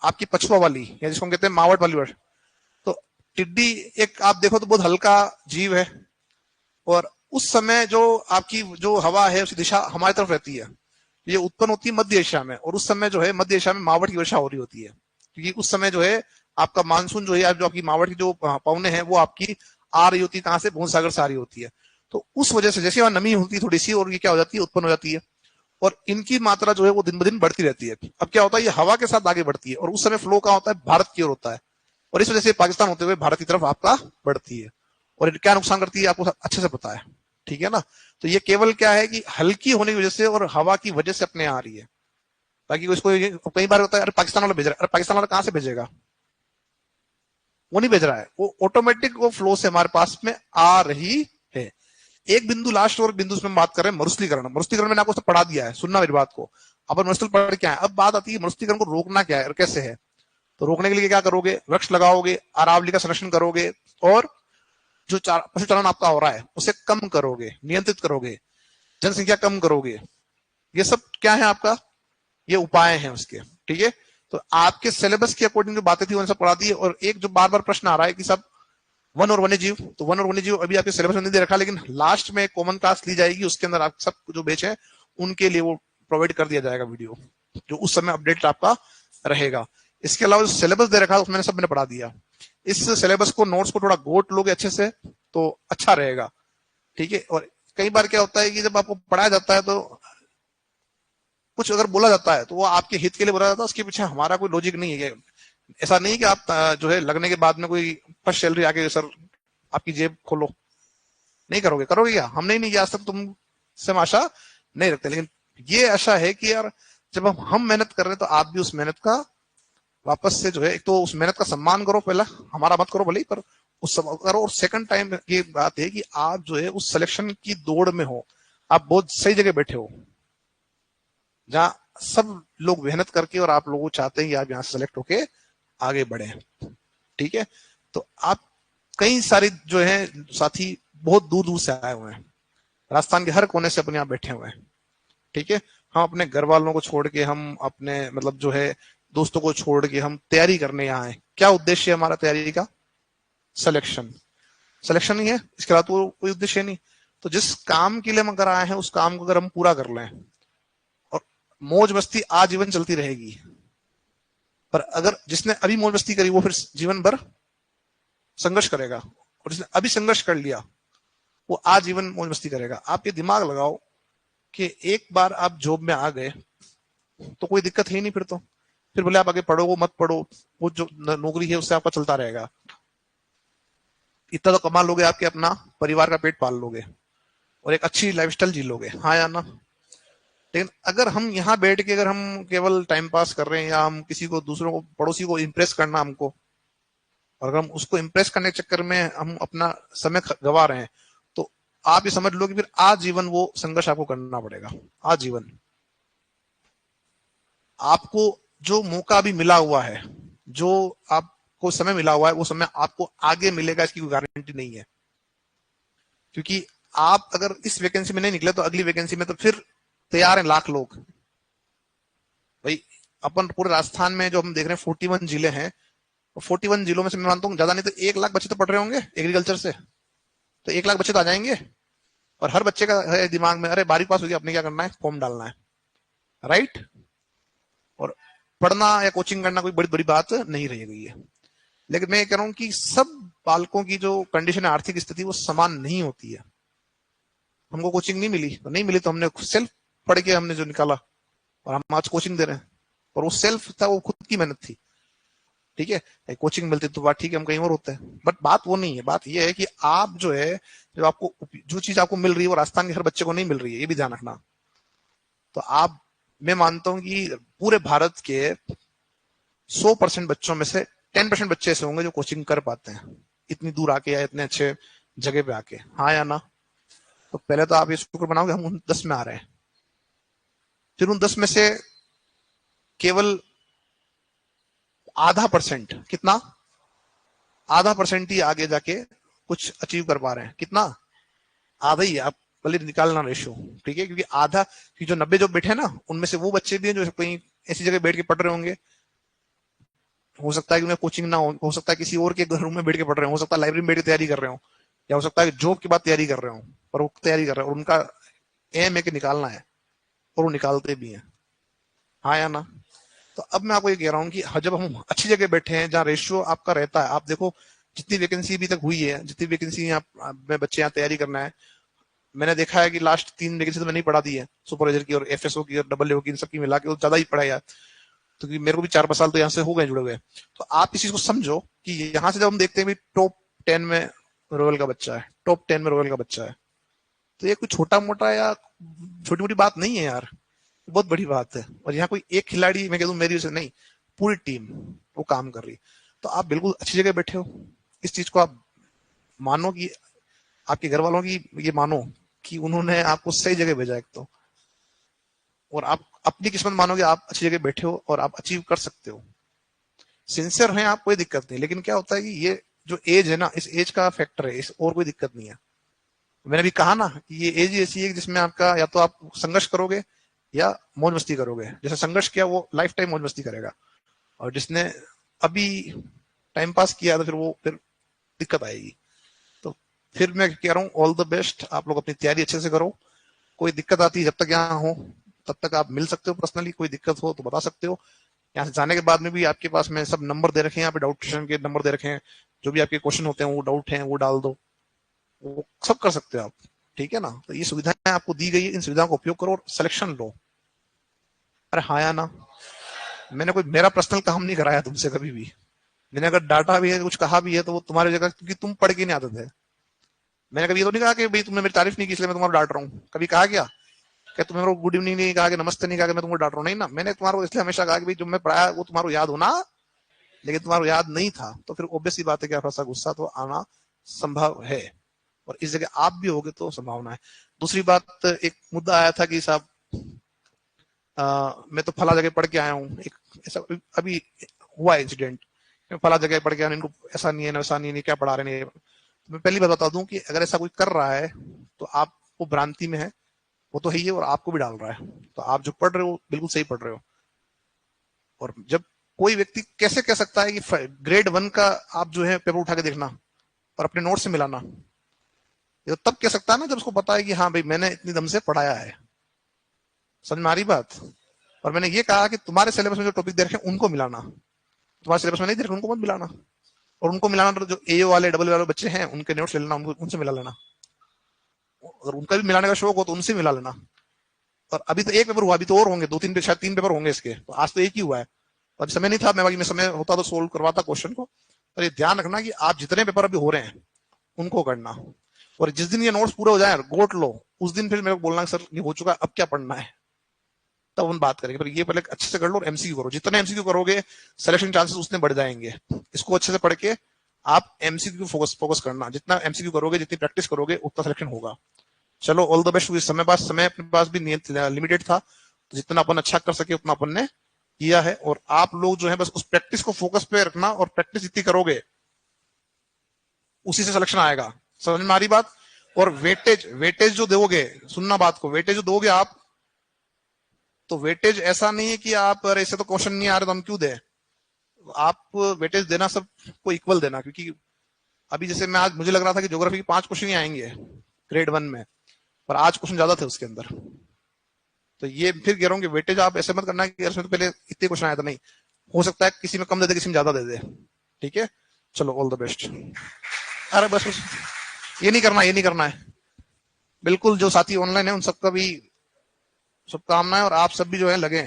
आपकी पछुआ वाली, या जिसको हम कहते हैं मावट वाली वर्ष। तो टिड्डी एक आप देखो तो बहुत हल्का जीव है, और उस समय जो आपकी जो हवा है उसकी दिशा हमारी तरफ रहती है, ये उत्पन्न होती है मध्य एशिया में, और उस समय जो है मध्य एशिया में मावट की वर्षा हो रही होती है, क्योंकि उस समय जो है आपका मानसून जो है, जो आपकी मावट की जो पवने हैं वो आपकी आ रही होती है, कहां से? भूमध्य सागर से आ रही होती है। तो उस वजह से जैसे वहां नमी होती है थोड़ी सी, और ये क्या हो जाती है, उत्पन्न हो जाती है, और इनकी मात्रा जो है वो दिन ब दिन बढ़ती रहती है। अब क्या होता है, ये हवा के साथ आगे बढ़ती है, और उस समय फ्लो कहां होता है? भारत की ओर होता है, और इस वजह से पाकिस्तान होते हुए भारत की तरफ आपका बढ़ती है, और क्या नुकसान करती है आपको अच्छे से पता है, ठीक है ना? तो ये केवल क्या है कि हल्की होने की वजह से और हवा की वजह से अपने आ रही है। बाकी इसको कई बार होता है अरे पाकिस्तान वाला भेज रहा है, अरे पाकिस्तान वाला कहां से भेजेगा? वो नहीं भेज रहा है, वो ऑटोमेटिक वो फ्लो से हमारे पास में आ रही है। एक बिंदु लास्ट और बिंदु में बात कर रहे हैं मरुस्थलीकरण। मरुस्थलीकरण मैंने आपको पढ़ा दिया है, सुनना मेरी बात को। अब मरुस्थल पढ़ क्या है, अब बात आती है मरुस्थलीकरण को रोकना क्या है और कैसे है। तो रोकने के लिए क्या करोगे? वृक्ष लगाओगे, अरावली का संरक्षण करोगे, और जो पशुचालन आपका हो रहा है उसे कम करोगे, नियंत्रित करोगे, जनसंख्या कम करोगे। ये सब क्या है आपका? ये उपाय हैं उसके, ठीक है? तो आपके सिलेबस के अकॉर्डिंग जो बातें थी उन्हें सब पढ़ा दी है। और एक जो बार बार प्रश्न आ रहा है कि सब वन और वन्य जीव, तो वन और वन्य जीव अभी आपके सिलेबस में नहीं दे रखा, लेकिन लास्ट में कॉमन क्लास ली जाएगी, उसके अंदर आप सब जो बेच है उनके लिए वो प्रोवाइड कर दिया जाएगा वीडियो, जो उस समय अपडेट आपका रहेगा। इसके अलावा जो सिलेबस दे रखा है उसमें सब मैंने पढ़ा दिया। इस सिलेबस को, नोट्स को थोड़ा गोट लोगे अच्छे से तो अच्छा रहेगा, ठीक है? और कई बार क्या होता है कि जब आपको पढ़ाया जाता है तो कुछ अगर बोला जाता है तो वो आपके हित के लिए बोला जाता है, उसके पीछे हमारा कोई लॉजिक नहीं है। ऐसा नहीं कि आप जो है लगने के बाद में कोई फर्स्ट सैलरी आके सर आपकी जेब खोलो, नहीं करोगे? करोगे क्या? हमने नहीं किया आज तक, तुम से हम आशा नहीं रखते, लेकिन ये आशा है कि यार जब हम मेहनत कर रहे हैं तो आप भी उस मेहनत का वापस से जो है, एक तो उस मेहनत का सम्मान करो, पहला हमारा मत करो भले ही, पर उस करो। और सेकंड टाइम ये बात है कि आप जो है उस सिलेक्शन की दौड़ में हो, आप बहुत सही जगह बैठे हो जहां सब लोग मेहनत करके और आप लोगों चाहते हैं कि आप यहाँ से सेलेक्ट होके आगे बढ़े, ठीक है? तो आप कई सारे जो है साथी बहुत दूर दूर से आए हुए हैं, राजस्थान के हर कोने से अपने यहाँ बैठे हुए हैं, ठीक है? हम अपने घर वालों को छोड़ के, हम अपने मतलब जो है दोस्तों को छोड़ के हम तैयारी करने यहाँ आए। क्या उद्देश्य है हमारा तैयारी का? सिलेक्शन। सिलेक्शन ही है, इसके अलावा तो कोई उद्देश्य नहीं। तो जिस काम के लिए हम अगर आए हैं उस काम को अगर हम पूरा कर लें, और मौज मस्ती आजीवन चलती रहेगी, पर अगर जिसने अभी मौज मस्ती करी वो फिर जीवन भर संघर्ष करेगा, और जिसने अभी संघर्ष कर लिया वो आजीवन मौज मस्ती करेगा। आप ये दिमाग लगाओ कि एक बार आप जॉब में आ गए तो कोई दिक्कत है नहीं, फिर बोले आप आगे पढ़ो वो मत पढ़ो, वो जो नौकरी है उससे आपका चलता रहेगा। इतना तो कमा लोगे आपके, अपना परिवार का पेट पाल लोगे और एक अच्छी लाइफस्टाइल जी लोगे, हाँ या ना? लेकिन अगर हम यहाँ बैठ के अगर हम केवल टाइम पास कर रहे हैं, या हम किसी को, दूसरों को, पड़ोसी को इम्प्रेस करना हमको, और अगर हम उसको इम्प्रेस करने के चक्कर में हम अपना समय गवा रहे हैं, तो आप ये समझ लो कि फिर आजीवन वो संघर्ष आपको करना पड़ेगा। आजीवन आपको जो मौका भी मिला हुआ है, जो आपको समय मिला हुआ है, वो समय आपको आगे मिलेगा, इसकी कोई गारंटी नहीं है। क्योंकि आप अगर इस वैकेंसी में नहीं निकले तो अगली वैकेंसी में तो फिर तैयार हैं लाख लोग। भाई अपन पूरे राजस्थान में जो हम देख रहे हैं 41 जिले हैं, 41 जिलों में से मैं मानता हूँ ज्यादा नहीं तो 1 लाख बच्चे तो पढ़ रहे होंगे एग्रीकल्चर से, तो 1 लाख बच्चे तो आ जाएंगे। और हर बच्चे का है दिमाग में, अरे 12वीं पास हो गया, अपने क्या करना है, फॉर्म डालना है, राइट। और पढ़ना या कोचिंग करना कोई बड़ी बड़ी बात नहीं रह गई है। लेकिन मैं ये कह रहा हूँ कि सब बालकों की जो कंडीशन है, आर्थिक स्थिति, वो समान नहीं होती है। हमको कोचिंग नहीं मिली तो नहीं मिली, तो हमने सेल्फ पढ़ के हमने जो निकाला, और हम आज कोचिंग दे रहे हैं। और वो सेल्फ था, वो खुद की मेहनत थी, ठीक है। कोचिंग मिलती तो बात ठीक है, हम कहीं और होते हैं, बट बात वो नहीं है। बात ये है कि आप जो है, जो आपको जो चीज आपको मिल रही है वो राजस्थान के हर बच्चे को नहीं मिल रही है, ये भी ध्यान रखना। तो आप, मैं मानता हूं कि पूरे भारत के 100% बच्चों में से 10% बच्चे ऐसे होंगे जो कोचिंग कर पाते हैं, इतनी दूर आके या इतने अच्छे जगह पे आके, हाँ या ना। तो पहले तो आप ये शुक्र बनाओगे हम उन 10 में आ रहे हैं। फिर उन 10 में से केवल आधा परसेंट, कितना, आधा परसेंट ही आगे जाके कुछ अचीव कर पा रहे हैं। कितना, आधा ही। आप पहले निकालना रेशियो, ठीक है। क्योंकि आधा कि जो 90 जो बैठे ना, उनमें से वो बच्चे भी हैं जो कहीं ऐसी जगह बैठ के पढ़ रहे होंगे। हो सकता है कि उन्हें कोचिंग ना हो सकता है किसी और के रूम में बैठ के पढ़ रहे हो सकता है लाइब्रेरी में बैठ के तैयारी कर रहे हो, या हो सकता है जॉब के बाद तैयारी कर रहे हो, पर वो तैयारी कर रहे हो और उनका एम है कि निकालना है, और वो निकालते भी हैं, हाँ या ना। तो अब मैं आपको ये कह रहा हूँ कि जब हम अच्छी जगह बैठे हैं, जहाँ रेशियो आपका रहता है, आप देखो जितनी वैकेंसी अभी तक हुई है, जितनी वैकेंसी में बच्चे यहाँ तैयारी करना है, मैंने देखा है कि लास्ट 3 वैकेंसी तो मैंने नहीं पढ़ा दी है, सुपरवाइजर की और एफएसओ की और डबल की, इन सबकी मिला के ज्यादा ही पढ़ाई है, तो मेरे को भी 4-5 साल तो यहाँ से हो गए जुड़े हुए। तो आप इस चीज को समझो कि यहाँ से जब हम देखते हैं टॉप 10 में रॉयल का बच्चा है, टॉप 10 में रॉयल का बच्चा है, तो ये कोई छोटा मोटा या छोटी मोटी बात नहीं है यार, बहुत बड़ी बात है। और यहाँ कोई एक खिलाड़ी मैं कह दूं मेरी से नहीं, पूरी टीम वो काम कर रही। तो आप बिल्कुल अच्छी जगह बैठे हो, इस चीज को आप मानो कि आपके घर वालों की ये मानो कि उन्होंने आपको सही जगह भेजा एक तो, और आप अपनी किस्मत मानोगे आप अच्छी जगह बैठे हो और आप अचीव कर सकते हो। सिंसियर हैं आप, कोई दिक्कत नहीं। लेकिन क्या होता है कि ये जो एज है ना, इस एज का फैक्टर है, इस और कोई दिक्कत नहीं है। मैंने भी कहा ना कि ये एज ऐसी है जिसमें आपका या तो आप संघर्ष करोगे या मौज मस्ती करोगे। जैसे संघर्ष किया वो लाइफ टाइम मौज मस्ती करेगा, और जिसने अभी टाइम पास किया तो फिर दिक्कत आएगी। तो फिर मैं कह रहा हूँ ऑल द बेस्ट, आप लोग अपनी तैयारी अच्छे से करो। कोई दिक्कत आती है जब तक यहाँ हो तब तक आप मिल सकते हो पर्सनली, कोई दिक्कत हो तो बता सकते हो। यहाँ से जाने के बाद में भी आपके पास में सब नंबर दे रखे हैं, यहाँ पे डाउट सेशन के नंबर दे रखे हैं, जो भी आपके क्वेश्चन होते हैं वो डाउट हैं वो डाल दो, वो सब कर सकते हो आप, ठीक है ना। तो ये सुविधाएं आपको दी गई है, इन सुविधाओं का उपयोग करो और सिलेक्शन लो। अरे हाँ या ना। मैंने कोई मेरा पर्सनल काम नहीं कराया तुमसे कभी भी। मैंने अगर डाटा भी है कुछ कहा भी है तो वो तुम्हारी जगह, क्योंकि तुम पढ़ के नहीं आते थे। मैंने कभी ये तो नहीं कहा कि भाई तुमने मेरी तारीफ नहीं की इसलिए मैं तुम्हारा डांट रहा हूँ। कभी कहा क्या तुमने मेरे को गुड इवनिंग नहीं कहा, कि नमस्ते नहीं कहा कि मैं तुमको डांट रहा हूँ? नहीं ना, मैंने तुम्हारा इसलिए हमेशा कहा कि भाई जो मैं पढ़ाया वो तुम्हारा याद होना, लेकिन तुम्हारा याद नहीं था तो फिर ऑब्वियस सी बात है कि थोड़ा सा गुस्सा तो आना संभव है, और इस जगह आप भी होगे तो संभावना है। दूसरी बात, एक मुद्दा आया था कि साहब मैं तो फला जगह पढ़ के आया हूँ, एक ऐसा अभी हुआ इंसिडेंट, मैं फला जगह पढ़ के आया, इनको ऐसा नहीं है ना वैसा नहीं है, क्या पढ़ा रहे हैं। तो मैं पहली बात बता दूं कि अगर ऐसा कोई कर रहा है तो आप वो भ्रांति में है, वो तो है ही, और आपको भी डाल रहा है। तो आप जो पढ़ रहे हो बिल्कुल सही पढ़ रहे हो। और जब कोई व्यक्ति कैसे कह सकता है कि ग्रेड 1 का आप जो है पेपर उठा के देखना और अपने नोट से मिलाना, ये तो तब कह सकता है ना जब उसको पता है कि हाँ भाई मैंने इतनी दम से पढ़ाया है। समझ में आ रही बात। और मैंने ये कहा कि तुम्हारे सिलेबस में जो टॉपिक दे रखे उनको मिलाना, तुम्हारे सिलेबस में नहीं दे रखे उनको मत मिलाना, और उनको मिलाना तो जो एओ वाले डबल वाले बच्चे हैं उनके नोट्स ले लेना, उनसे मिला लेना। अगर उनका भी मिलाने का शौक हो तो उनसे मिला लेना। और अभी तो एक पेपर हुआ, अभी तो और होंगे 2-3 शायद 3 पेपर होंगे इसके, तो आज तो एक ही हुआ है। तो अभी समय नहीं था, मैं बाकी में समय होता तो सोल्व करवाता क्वेश्चन को। पर ये ध्यान रखना कि आप जितने पेपर अभी हो रहे हैं उनको करना, और जिस दिन ये नोट्स पूरे हो जाए गोट लो, उस दिन फिर मेरे को बोलना सर ये हो चुका है अब क्या पढ़ना है, तब हम बात करेंगे। पर ये पहले अच्छे से कर लो और एमसीक्यू करो। जितने एमसीक्यू करोगे सिलेक्शन चांसेस उतने बढ़ जाएंगे। इसको अच्छे से पढ़ के आप एमसीक्यू फोकस करना, जितना एमसीक्यू करोगे जितनी प्रैक्टिस करोगे उतना सिलेक्शन होगा। चलो ऑल द बेस्ट। समय अपने पास भी लिमिटेड था, तो जितना अपन अच्छा कर सके उतना अपन ने किया है। और आप लोग जो है बस उस प्रैक्टिस को फोकस पे रखना, और प्रैक्टिस जितनी करोगे उसी से सिलेक्शन आएगा। समझ में आ रही बात। और वेटेज जो दोगे, सुनना बात को, वेटेज जो दोगे आप, तो वेटेज ऐसा नहीं है कि आप अरे ऐसे तो क्वेश्चन नहीं आ रहे तो हम क्यों दें। आप वेटेज देना सबको इक्वल देना, क्योंकि अभी जैसे मैं आज मुझे लग रहा था कि ज्योग्राफी के 5 क्वेश्चन ही आएंगे ग्रेड 1 में, पर आज क्वेश्चन ज्यादा थे उसके अंदर। तो ये फिर कह रहा हूँ कि वेटेज आप ऐसे मत करना कि इसमें तो पहले इतने क्वेश्चन आया था, नहीं, हो सकता है किसी में कम दे दे किसी में ज्यादा दे दे। ठीक है, चलो ऑल द बेस्ट। अरे बस बस ये नहीं करना, ये नहीं करना है बिल्कुल। जो साथी ऑनलाइन है उन सबका भी शुभकामनाएं, और आप सब भी जो है लगे